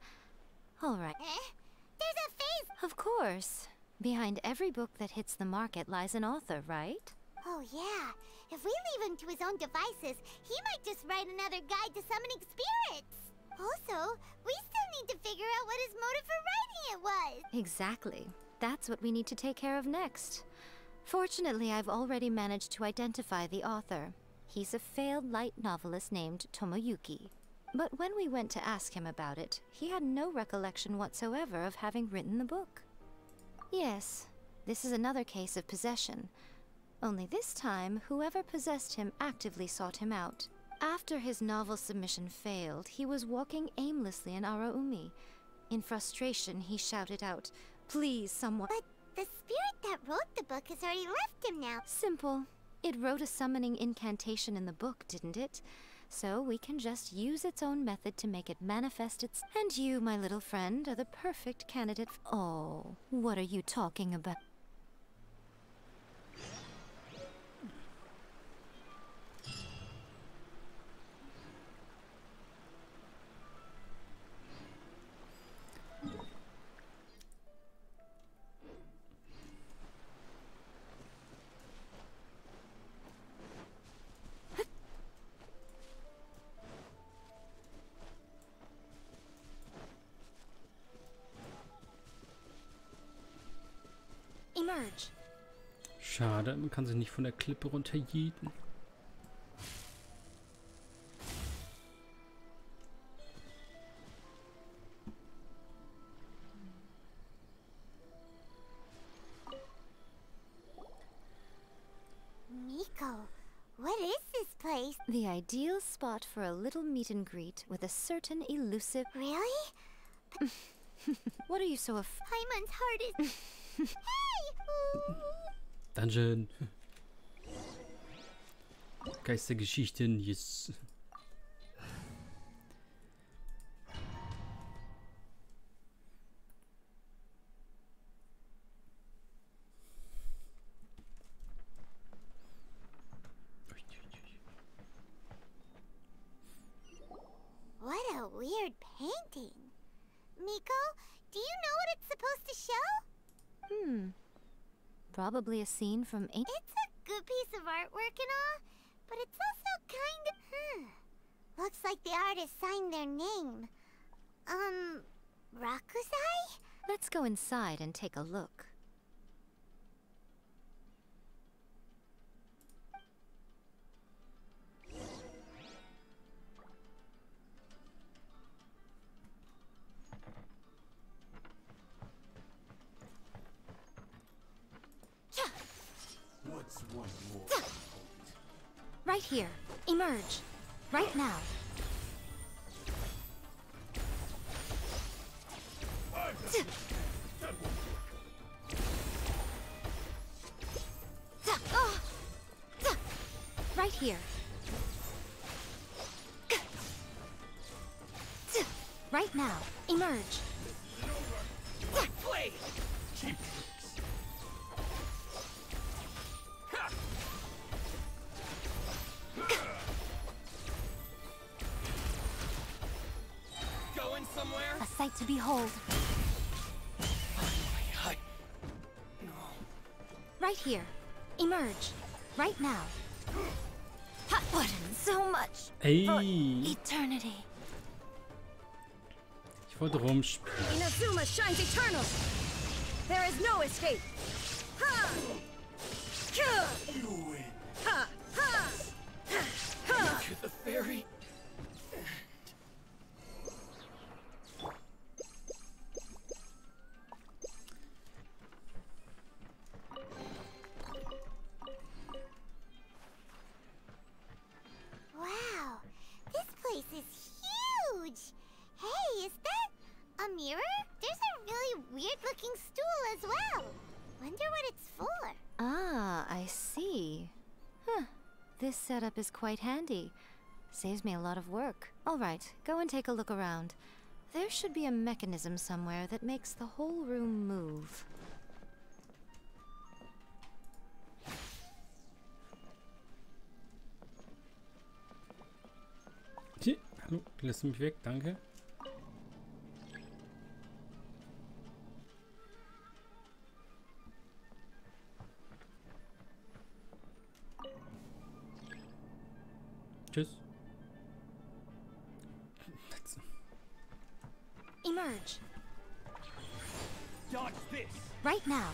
All right. There's a face! Of course. Behind every book that hits the market lies an author, right? Oh yeah. If we leave him to his own devices, he might just write another guide to summoning spirits. Also, we still need to figure out what his motive for writing it was. Exactly. That's what we need to take care of next. Fortunately, I've already managed to identify the author. He's a failed light novelist named Tomoyuki. But when we went to ask him about it, he had no recollection whatsoever of having written the book. Yes, this is another case of possession. Only this time, whoever possessed him actively sought him out. After his novel submission failed, he was walking aimlessly in Araumi. In frustration, he shouted out, "Please, someone—" But the spirit that wrote the book has already left him now. Simple. It wrote a summoning incantation in the book, didn't it? So we can just use its own method to make it manifest its— And you, my little friend, are the perfect candidate. Oh, what are you talking about? Emerge. Schade, man kann sich nicht von der Klippe runterjeeten. Miko, what is this place? The ideal spot for a little meet and greet with a certain elusive— Really? What are you so Paimon's heart is... Hey! Dungeon. Geistergeschichten, yes. What a weird painting. Miko, do you know what it's supposed to show? Probably a scene from It's a good piece of artwork and all, but it's also kind of... Looks like the artist signed their name. Rakusai? Let's go inside and take a look. What's one more? Right here. Emerge. Right now. Right here. Right now. Emerge. Play! Cheap Going somewhere? A sight to behold. Right here. Emerge. Right now. Hot button so much. Ey. For eternity. Ich wollte rumspielen. Inazuma shines eternal. There is no escape. Ha! You win. Ha! Ha! Ha! To the fairy. Wow, this place is huge. Hey, is that a mirror? There's a really weird-looking stool as well. Wonder what it's for. Ah, I see. Huh. This setup is quite handy. Saves me a lot of work. All right, go and take a look around. There should be a mechanism somewhere that makes the whole room move. Lass mich weg, danke. Tschüss. Emerge. Dodge this. Right now.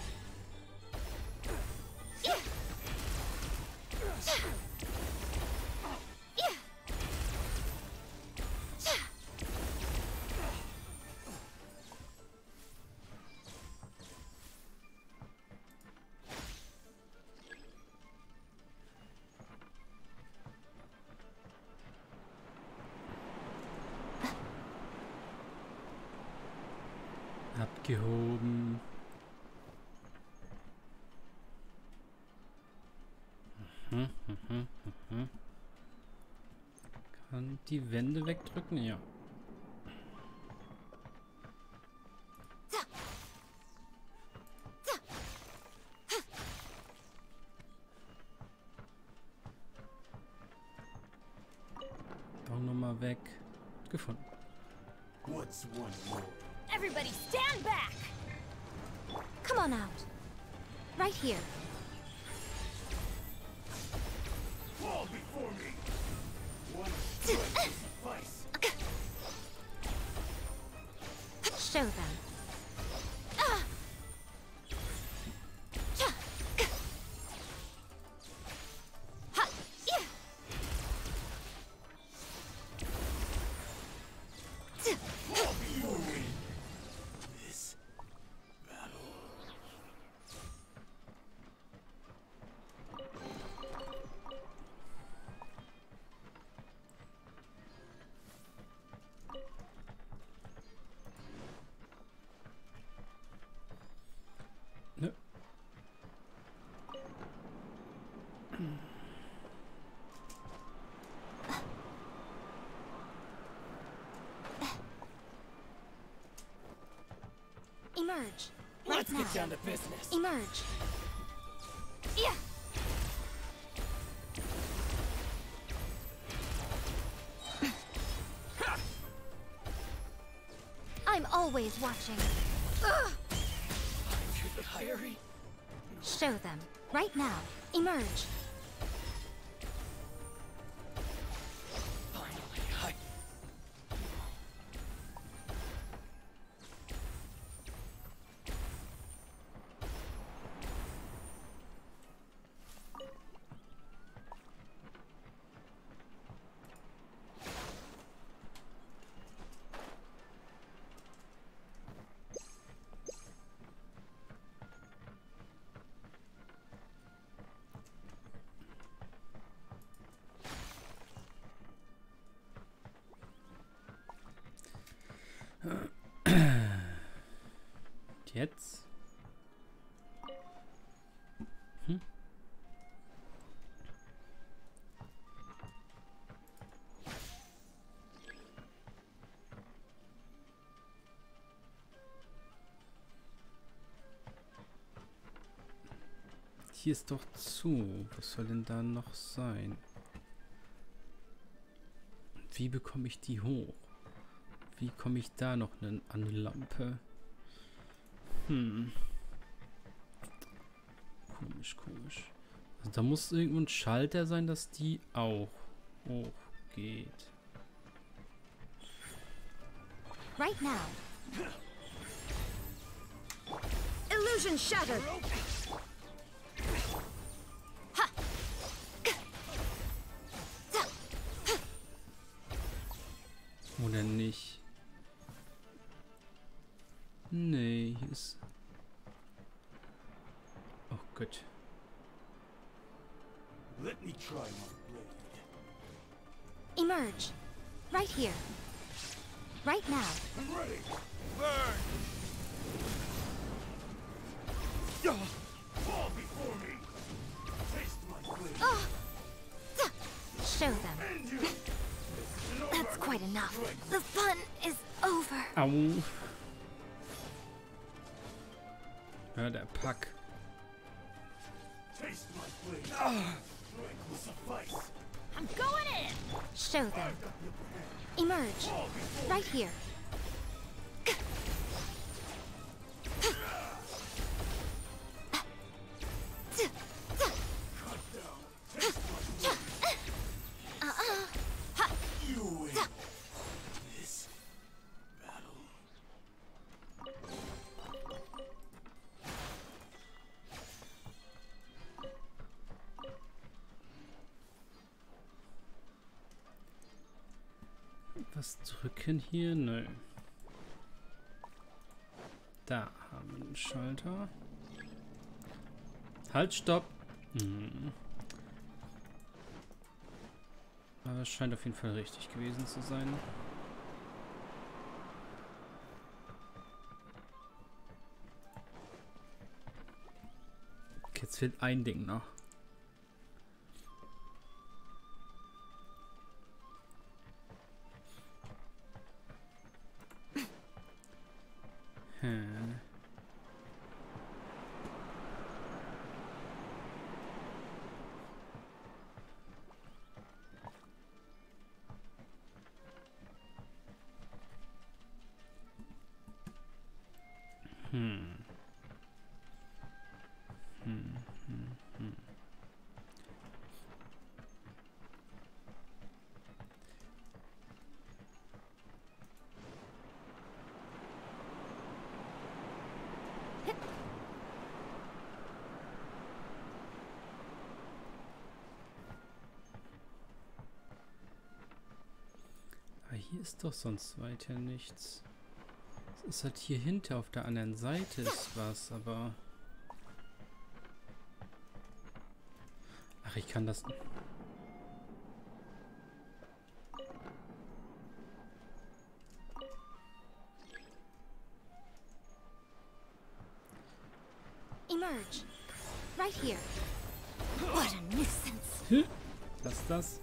Abgehoben. Kann die Wände wegdrücken? Ja. Doch nochmal weg. Gefunden. What's one more? Everybody stand back! Come on out. Right here. Fall before me. One strike will suffice. Show them. Ne. Emerge. Let's Right get now. down to business. Emerge. Yeah. I'm always watching. Ugh. Show them. Right now. Emerge. Jetzt? Hier ist doch zu. Was soll denn da noch sein? Wie bekomme ich die hoch? Wie komme ich da noch an eine Lampe? Komisch, komisch. Also da muss irgendwo ein Schalter sein, dass die auch hochgeht. Right now. Illusion shattered. Oder nicht? Nee, hier ist... Oh Gott. Let me try my blade. Emerge. Right here. Right now. I'm ready. Burn! Fall before me. Taste my blade. Show them. That's quite enough. The fun is over. Au. Ja, der Pack. Taste my blade. Strike will suffice. I'm going in! Show them. Emerge. Right here. You win this battle. Was drücken hier? Nö. Da haben wir einen Schalter. Halt, stopp! Aber es scheint auf jeden Fall richtig gewesen zu sein. Okay, jetzt fehlt ein Ding noch. Hier ist doch sonst weiter nichts. Es ist halt hier hinter auf der anderen Seite ist was, aber... Ach, ich kann das... Emerge. Right here. What a nuisance. Was ist das?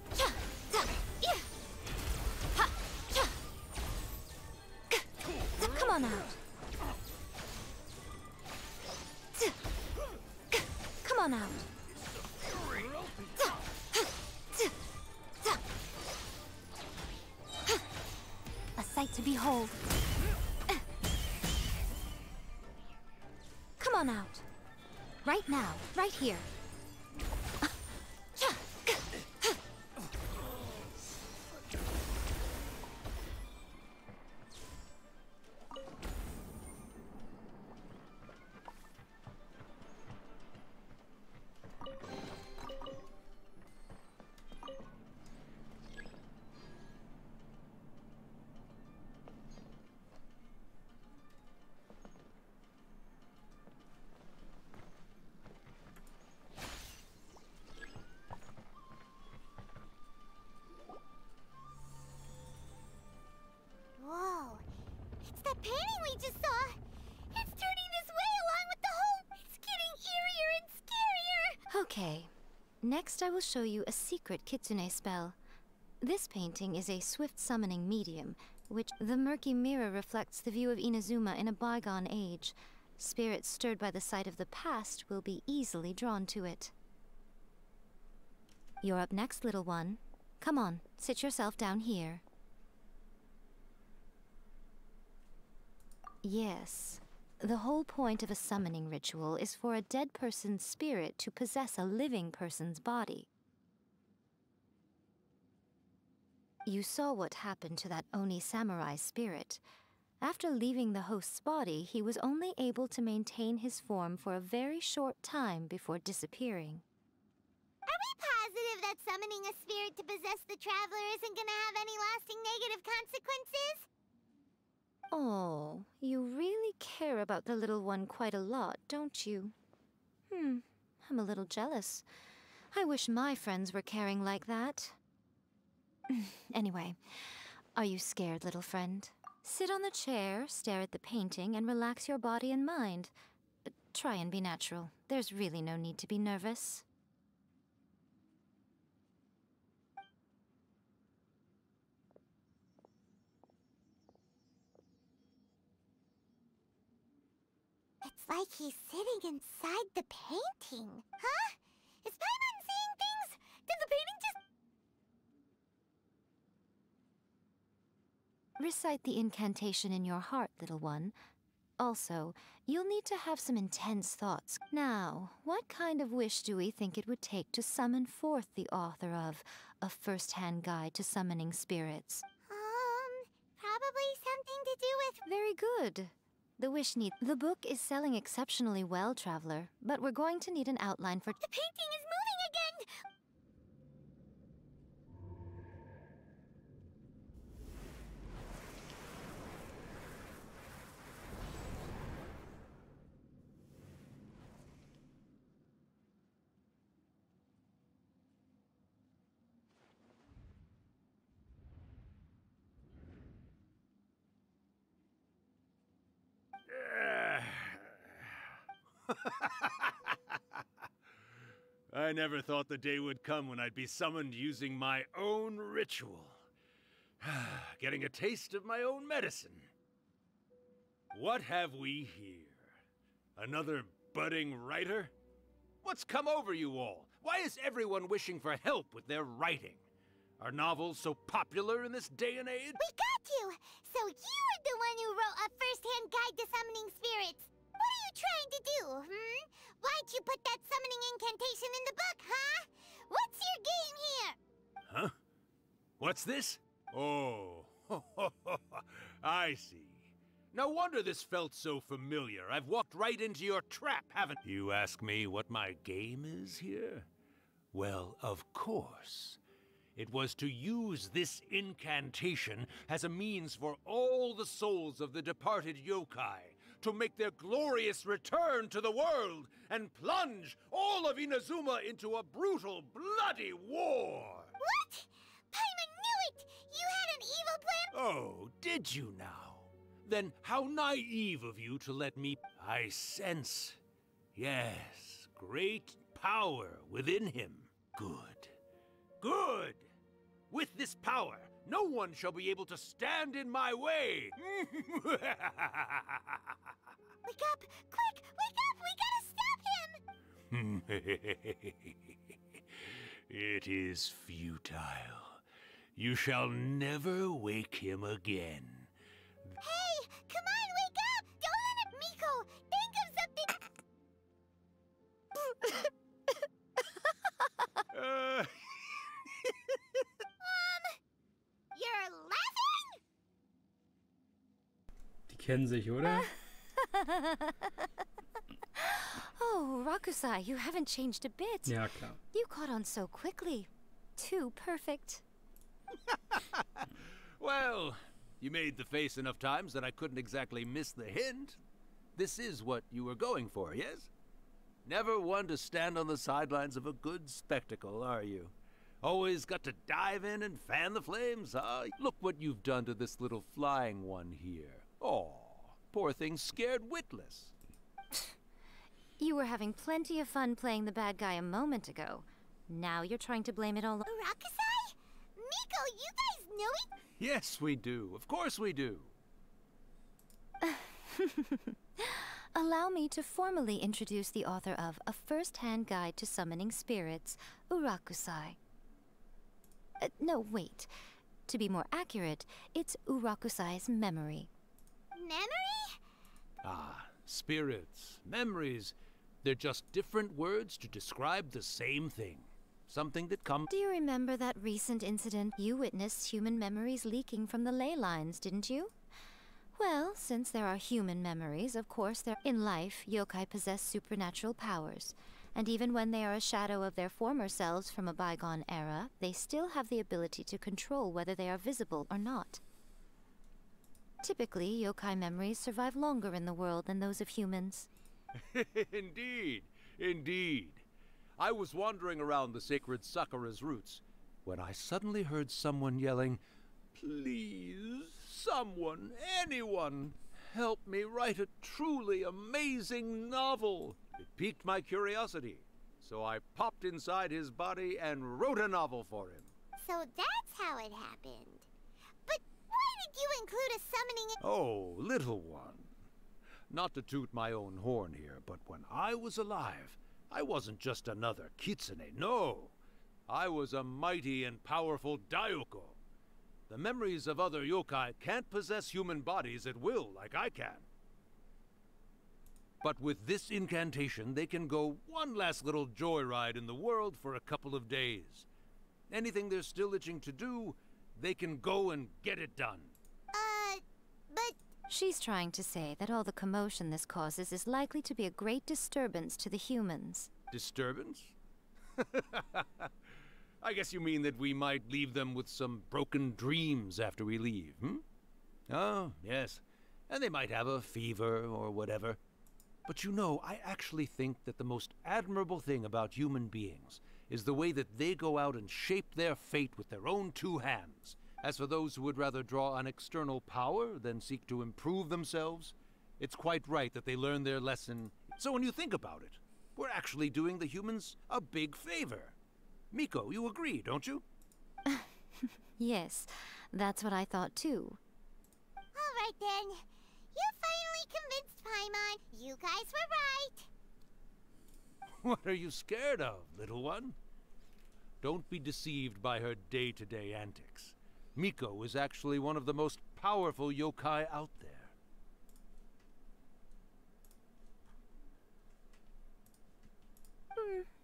Come on out. Come on out. A sight to behold. Come on out. Right now, right here. Whoa, it's that painting we just saw. It's turning this way along with the whole... It's getting eerier and scarier. Okay. Next I will show you a secret Kitsune spell. This painting is a swift summoning medium, which the murky mirror reflects the view of Inazuma in a bygone age. Spirits stirred by the sight of the past will be easily drawn to it. You're up next, little one. Come on, sit yourself down here. Yes. The whole point of a summoning ritual is for a dead person's spirit to possess a living person's body. You saw what happened to that Oni samurai spirit. After leaving the host's body, he was only able to maintain his form for a very short time before disappearing. Are we positive that summoning a spirit to possess the traveler isn't gonna have any lasting negative consequences? Oh, you really care about the little one quite a lot, don't you? I'm a little jealous. I wish my friends were caring like that. Anyway, are you scared, little friend? Sit on the chair, stare at the painting, and relax your body and mind. Try and be natural. There's really no need to be nervous. It's like he's sitting inside the painting. Huh? Is Paimon seeing things? Did the painting just... Recite the incantation in your heart, little one. Also, you'll need to have some intense thoughts. Now, what kind of wish do we think it would take to summon forth the author of A First-Hand Guide to Summoning Spirits? Probably something to do with... Very good. The wish need... The book is selling exceptionally well, Traveler, but we're going to need an outline for... The painting is moving again! I never thought the day would come when I'd be summoned using my own ritual. Getting a taste of my own medicine. What have we here? Another budding writer? What's come over you all? Why is everyone wishing for help with their writing? Are novels so popular in this day and age? We got you! So you were the one who wrote A First-Hand Guide to Summoning Spirits. What are you trying to do, Why'd you put that summoning incantation in the book, huh? What's your game here? Huh? What's this? Oh, I see. No wonder this felt so familiar. I've walked right into your trap, haven't you? Ask me what my game is here? Well, of course. It was to use this incantation as a means for all the souls of the departed yokai to make their glorious return to the world and plunge all of Inazuma into a brutal, bloody war! What? Paimon knew it! You had an evil plan? Oh, did you now? Then how naive of you to let me... I sense, yes, great power within him. Good. Good! With this power, no one shall be able to stand in my way! Wake up! Quick! Wake up! We gotta stop him! It is futile. You shall never wake him again. Hey! Come on, wake up! Don't let it... Miko! Think of something... You're laughing? Die kennen sich, oder? Oh, Rakusai, you haven't changed a bit. Ja, klar. You caught on so quickly. Too perfect. Well, you made the face enough times that I couldn't exactly miss the hint. This is what you were going for, yes? Never one to stand on the sidelines of a good spectacle, are you? Always got to dive in and fan the flames, huh? Look what you've done to this little flying one here. Oh, poor thing scared witless. You were having plenty of fun playing the bad guy a moment ago. Now you're trying to blame it all on... Rakusai? Miko, you guys know it? Yes, we do. Of course we do. Allow me to formally introduce the author of A First-Hand Guide to Summoning Spirits, Urakusai. No, wait. To be more accurate, it's Urakusai's memory. Memory? Ah, spirits, memories. They're just different words to describe the same thing. Something that comes... Do you remember that recent incident? You witnessed human memories leaking from the ley lines, didn't you? Well, since there are human memories, of course, in life, yokai possess supernatural powers. And even when they are a shadow of their former selves from a bygone era, they still have the ability to control whether they are visible or not. Typically, yokai memories survive longer in the world than those of humans. Indeed, indeed. I was wandering around the sacred Sakura's roots when I suddenly heard someone yelling, "Please, someone, anyone, help me write a truly amazing novel." It piqued my curiosity, so I popped inside his body and wrote a novel for him. So that's how it happened. But why did you include a summoning... Oh, little one. Not to toot my own horn here, but when I was alive, I wasn't just another Kitsune, no. I was a mighty and powerful Daiyoko. The memories of other yokai can't possess human bodies at will like I can. But with this incantation, they can go one last little joyride in the world for a couple of days. Anything they're still itching to do, they can go and get it done. But... She's trying to say that all the commotion this causes is likely to be a great disturbance to the humans. Disturbance? I guess you mean that we might leave them with some broken dreams after we leave, hmm? Oh, yes. And they might have a fever or whatever. But you know, I actually think that the most admirable thing about human beings is the way that they go out and shape their fate with their own two hands. As for those who would rather draw on external power than seek to improve themselves, it's quite right that they learn their lesson. So when you think about it, we're actually doing the humans a big favor. Miko, you agree, don't you? Yes, that's what I thought too. All right then. You finally convinced Paimon. You guys were right. What are you scared of, little one? Don't be deceived by her day-to-day antics. Miko is actually one of the most powerful yokai out there.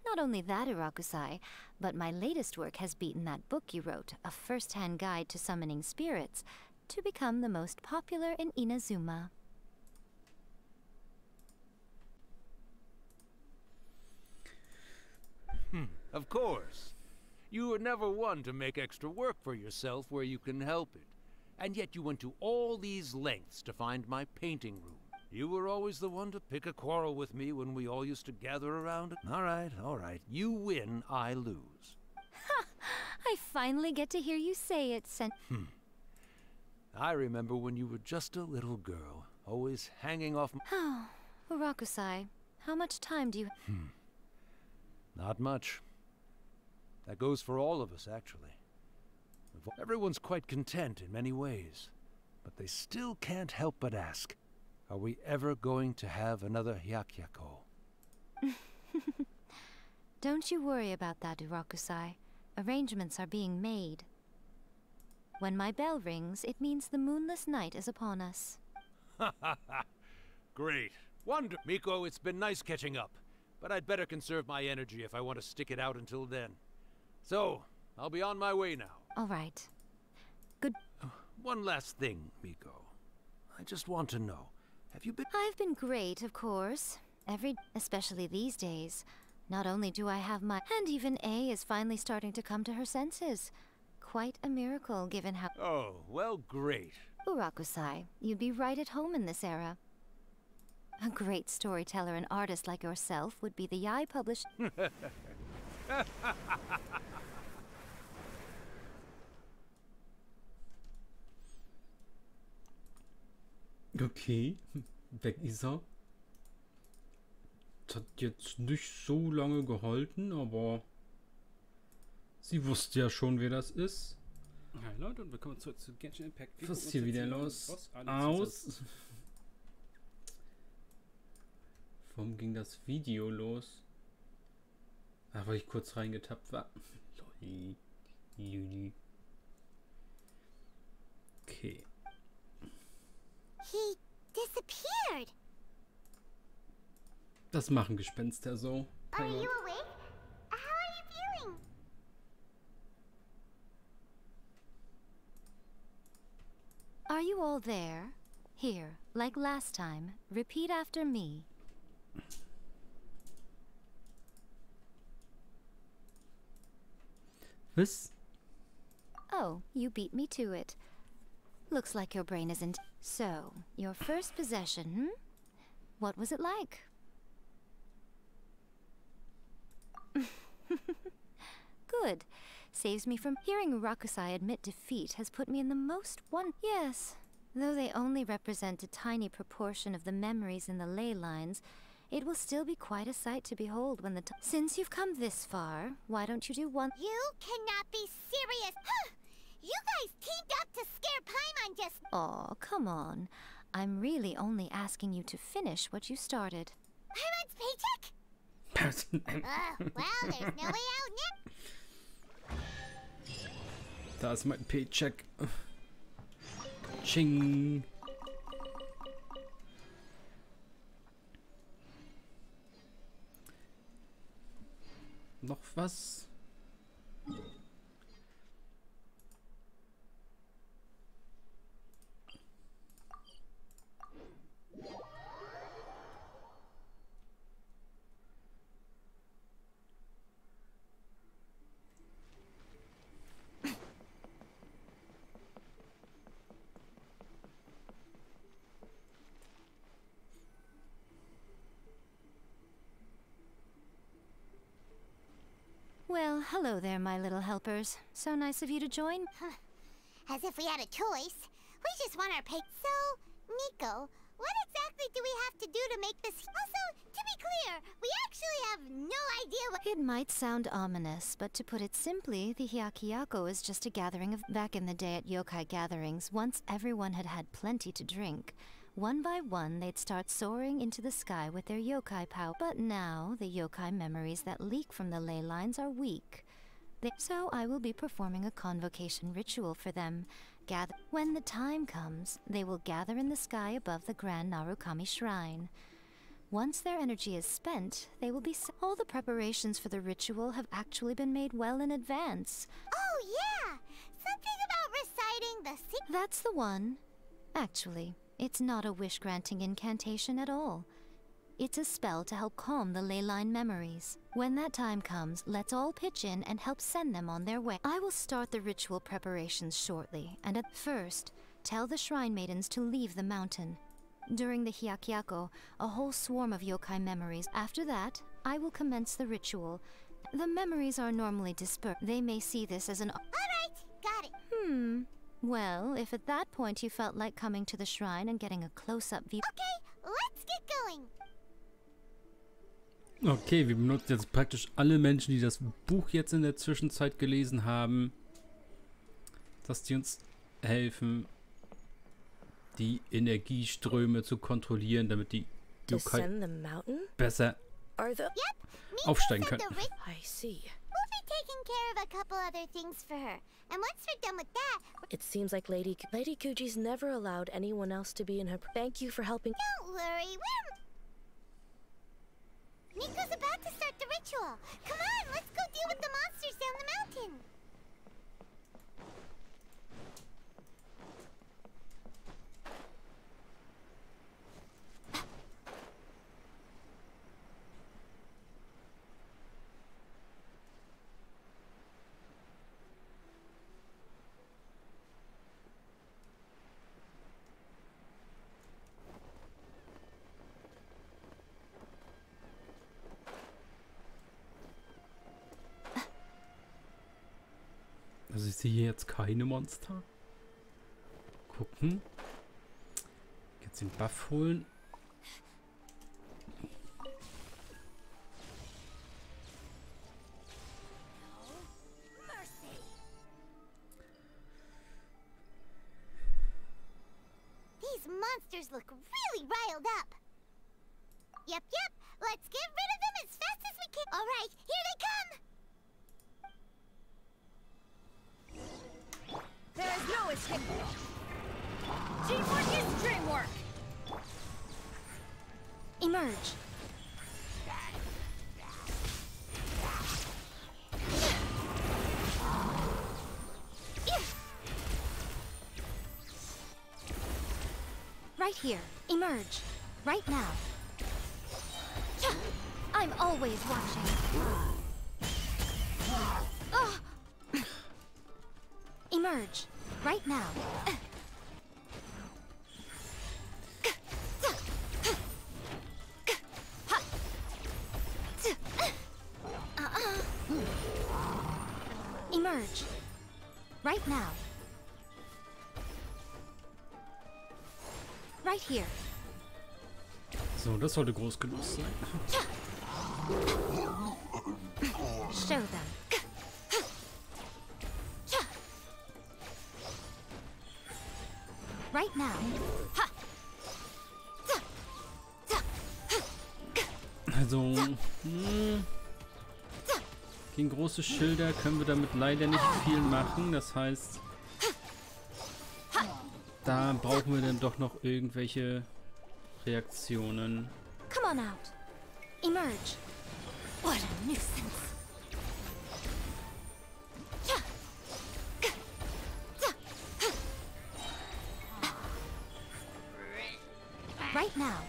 Not only that, Irakusai, but my latest work has beaten that book you wrote, A First-Hand Guide to Summoning Spirits, to become the most popular in Inazuma. Of course. You were never one to make extra work for yourself where you can help it. And yet you went to all these lengths to find my painting room. You were always the one to pick a quarrel with me when we all used to gather around it. All right. You win, I lose. Ha! I finally get to hear you say it, I remember when you were just a little girl, always hanging off Oh, Irakusai, how much time do you... Not much. That goes for all of us, actually. Everyone's quite content in many ways, but they still can't help but ask, are we ever going to have another Hyakyako? Don't you worry about that, Irakusai. Arrangements are being made. When my bell rings, it means the moonless night is upon us. Great. Wonderful. Miko, it's been nice catching up, but I'd better conserve my energy if I want to stick it out until then. So, I'll be on my way now. All right. Good. One last thing, Miko. I just want to know, have you been... I've been great, of course. Especially these days. Not only do I have my... And even A is finally starting to come to her senses. Quite a miracle, given how... Oh, well, great. Irakusai, you'd be right at home in this era. A great storyteller and artist like yourself would be the Yaoi published... Okay, weg ist er. Das hat jetzt nicht so lange gehalten, aber sie wusste ja schon, wer das ist. Hi Leute und willkommen zurück zu Genshin Impact. Was ist hier wieder los? Aus. Warum ging das Video los? Ach, weil ich kurz reingetappt war. Okay. He disappeared. Das machen Gespenster so. Are you awake? How are you feeling? Are you all there? Here, like last time, repeat after me. Was? Oh, you beat me to it. Looks like your brain isn't... So, your first possession, What was it like? Good. Saves me from hearing Irakusai admit defeat has put me in the most Yes. Though they only represent a tiny proportion of the memories in the ley lines, it will still be quite a sight to behold when the Since you've come this far, why don't you do one... You cannot be serious! You guys teamed up to scare Paimon just... Aw, come on. I'm really only asking you to finish what you started. Paimon's paycheck? Well, there's no way out now. Da ist mein Paycheck. Ching. Noch was? Well, hello there, my little helpers. So nice of you to join. As if we had a choice. We just want our pay. So, Miko, what exactly do we have to do to make this? Also, to be clear, we actually have no idea what. It might sound ominous, but to put it simply, the Hyakyako is just a gathering of. Back in the day at yokai gatherings, once everyone had had plenty to drink. One by one, they'd start soaring into the sky with their yokai power. But now, the yokai memories that leak from the ley lines are weak. So I will be performing a convocation ritual for them. When the time comes, they will gather in the sky above the Grand Narukami Shrine. Once their energy is spent, they will be... All the preparations for the ritual have actually been made well in advance. Oh, yeah! Something about reciting the... That's the one. Actually, it's not a wish-granting incantation at all. It's a spell to help calm the ley line memories. When that time comes, let's all pitch in and help send them on their way. I will start the ritual preparations shortly, and at first, tell the shrine maidens to leave the mountain. During the Hyakyako, a whole swarm of yokai memories. After that, I will commence the ritual. The memories are normally dispersed. They may see this as an... Alright, got it. Well, if at that point you felt like coming to the shrine and getting a close-up view... Okay, let's get going. Okay, wir benutzen jetzt praktisch alle Menschen, die das Buch jetzt in der Zwischenzeit gelesen haben, dass die uns helfen, die Energieströme zu kontrollieren, damit die Yokai besser aufsteigen können. I see. We'll be taking care of a couple other things for her. And once we're done with that... It seems like Lady Kuji's never allowed anyone else to be in her... Thank you for helping... Don't worry, Miko's about to start the ritual. Come on, let's go deal with the monsters down the mountain. Also ich sehe hier jetzt keine Monster. Gucken. Jetzt den Buff holen. These monsters look really riled up. Yep. Let's get rid of them as fast as we can. All right, here they come. There is no escape. Teamwork is dreamwork. Emerge. Right here. Emerge. Right now. I'm always watching. Emerge. Right now. Emerge. Right now. Right here. So, das sollte groß genug sein. Show them. Right now. Also, Gegen große Schilder können wir damit leider nicht viel machen. Das heißt, da brauchen wir dann doch noch irgendwelche Reaktionen. Come on out. Emerge. What a nuisance. Right now.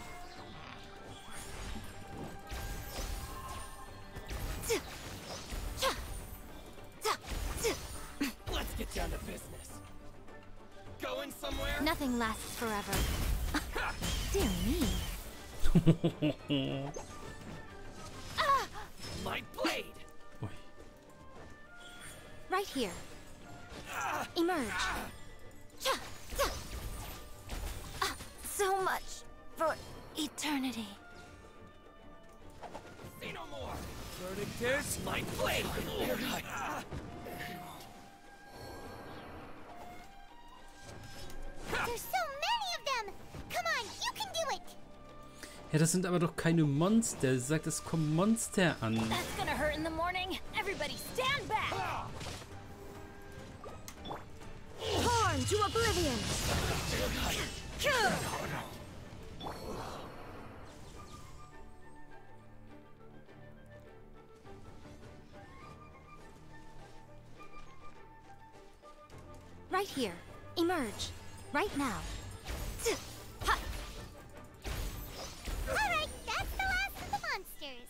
Let's get down to business. Going somewhere? Nothing lasts forever. Dear me. My blade! Right here. Emerge. So much for eternity. Say no more! Verdictus, my blade! There's so many of them! Come on, you can do it! Ja, das sind aber doch keine Monster. Sie sagt, es kommen Monster an. That's gonna hurt in the morning. Everybody stand back! Torn to oblivion! Right here. Emerge. Right now. Alright, that's the last of the monsters.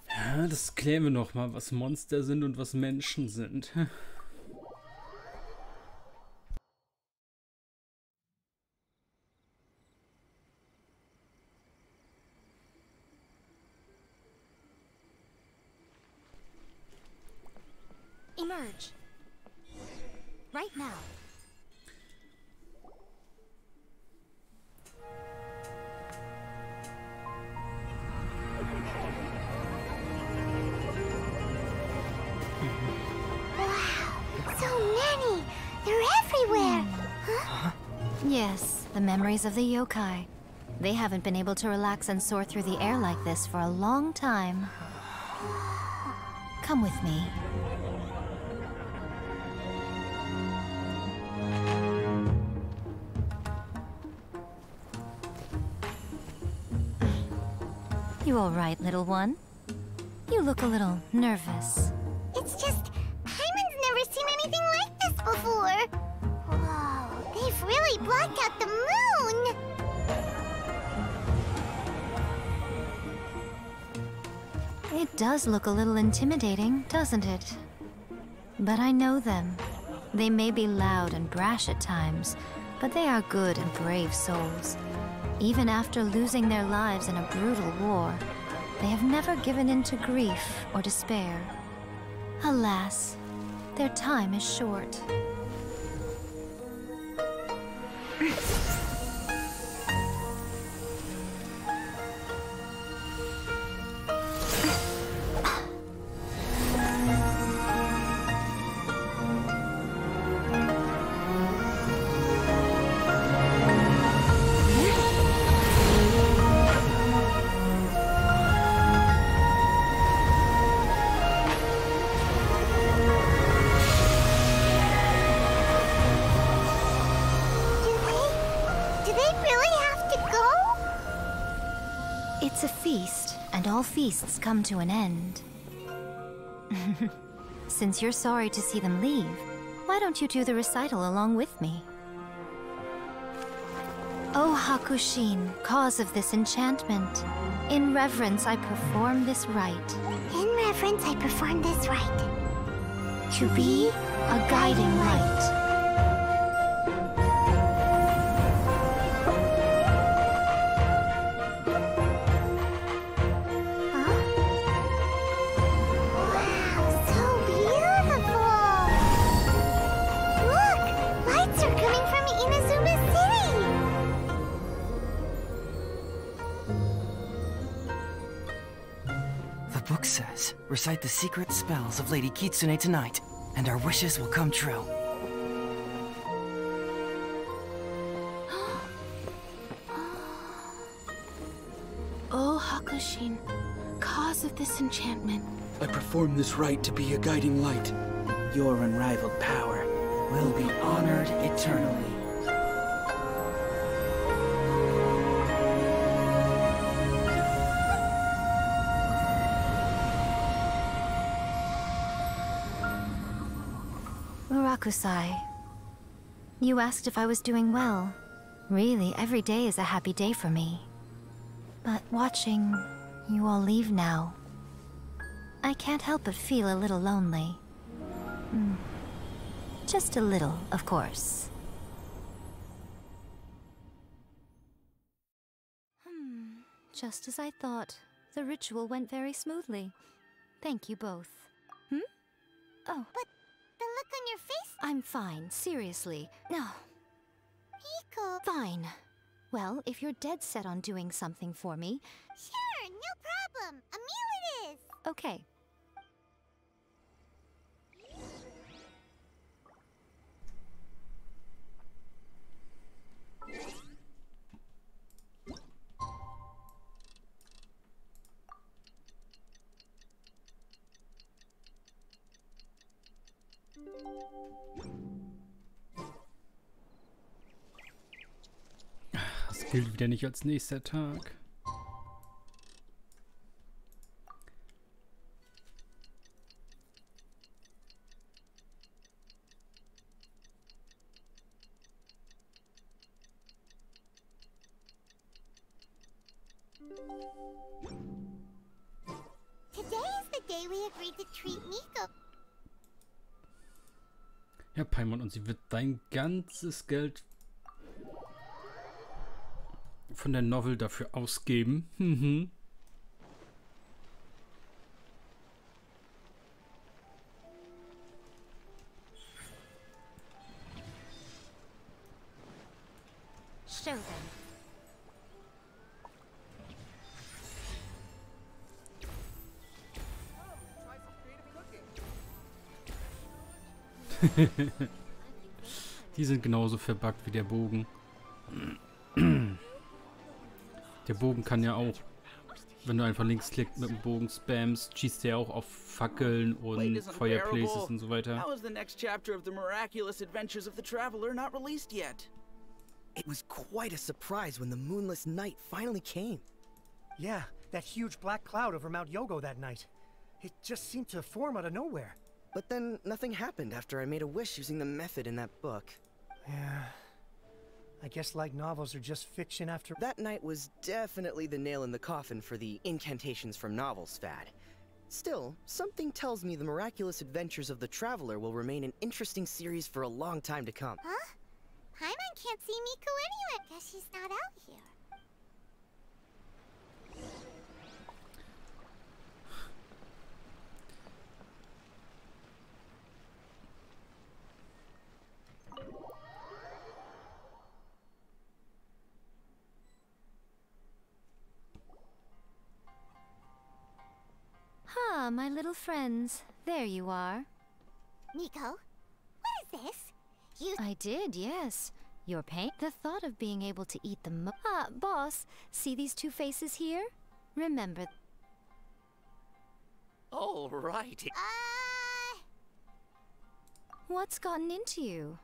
Ja, das klären wir noch mal, was Monster sind und was Menschen sind. Emerge. Right now. So many! They're everywhere! Huh? Yes, the memories of the yokai. They haven't been able to relax and soar through the air like this for a long time. Come with me. You all right, little one? You look a little nervous. It's just, Hyman's never seen anything like this before. Whoa, they've really blocked out the moon! It does look a little intimidating, doesn't it? But I know them. They may be loud and brash at times, but they are good and brave souls. Even after losing their lives in a brutal war, they have never given in to grief or despair. Alas, their time is short. It's a feast, and all feasts come to an end. Since you're sorry to see them leave, why don't you do the recital along with me? O Hakushin, cause of this enchantment, in reverence I perform this rite. In reverence I perform this rite. To be a guiding light. Book says, recite the secret spells of Lady Kitsune tonight, and our wishes will come true. O Hakushin, cause cause of this enchantment? I perform this rite to be a guiding light. Your unrivaled power will be honored eternally. Murakusai, you asked if I was doing well. Really, every day is a happy day for me. But watching you all leave now, I can't help but feel a little lonely. Just a little, of course. Just as I thought. The ritual went very smoothly. Thank you both. Oh. But the look on your face... I'm fine, seriously. No. Miko... Fine. Well, if you're dead set on doing something for me... Sure, no problem. A meal it is. Okay. Das gilt wieder nicht als nächster Tag. Today is the day we agreed to treat Miko. Ja, Paimon, und sie wird dein ganzes Geld von der Novel dafür ausgeben. Show them. Die sind genauso verbuggt wie der Bogen. Der Bogen kann ja auch, wenn du einfach linksklickst mit dem Bogen spammst, schießt der auch auf Fackeln und Fireplaces und so weiter. How is the next chapter of the miraculous adventures of the traveler not released yet? It was quite a surprise when the moonless night finally came. Yeah, that huge black cloud over Mount Yogo that night. It just seemed to form out of nowhere. But then nothing happened after I made a wish using the method in that book. Yeah. I guess light novels are just fiction after... That night was definitely the nail in the coffin for the incantations from novels fad. Still, something tells me the miraculous adventures of the traveler will remain an interesting series for a long time to come. Huh? Paimon can't see Miko anywhere. Guess she's not out here. Ah, my little friends. There you are. Miko, what is this? You... I did, yes. Your pain? The thought of being able to eat them. Ah, boss, see these two faces here? Remember... All right. What's gotten into you?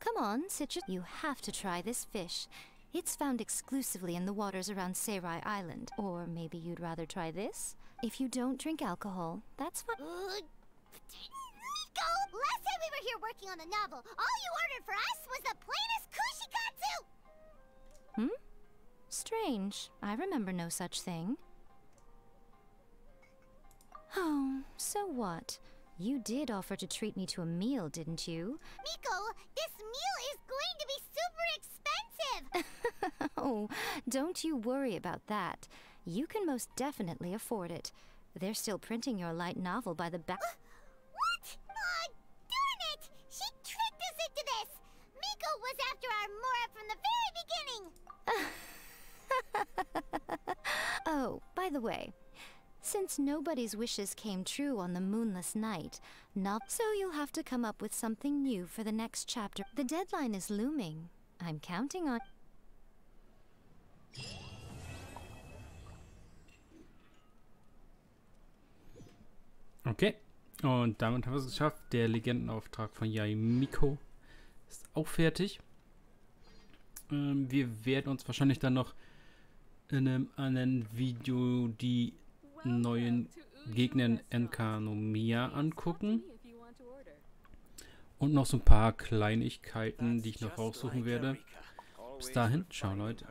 Come on, sit your... You have to try this fish. It's found exclusively in the waters around Seirai Island. Or maybe you'd rather try this? If you don't drink alcohol, that's fine. Miko! Last time we were here working on the novel, all you ordered for us was the plainest kushikatsu! Strange. I remember no such thing. Oh, so what? You did offer to treat me to a meal, didn't you? Miko, this meal is going to be super expensive! Oh, don't you worry about that. You can most definitely afford it. They're still printing your light novel by the back... What? Darn it! She tricked us into this! Miko was after our Mora from the very beginning! Oh, by the way, since nobody's wishes came true on the moonless night, so you'll have to come up with something new for the next chapter. The deadline is looming. I'm counting on... Okay. Und damit haben wir es geschafft. Der Legendenauftrag von Miko ist auch fertig. Wir werden uns wahrscheinlich dann noch in einem anderen Video die neuen Gegner in Kanomia angucken. Und noch so ein paar Kleinigkeiten, die ich noch raussuchen werde. Bis dahin, ciao Leute.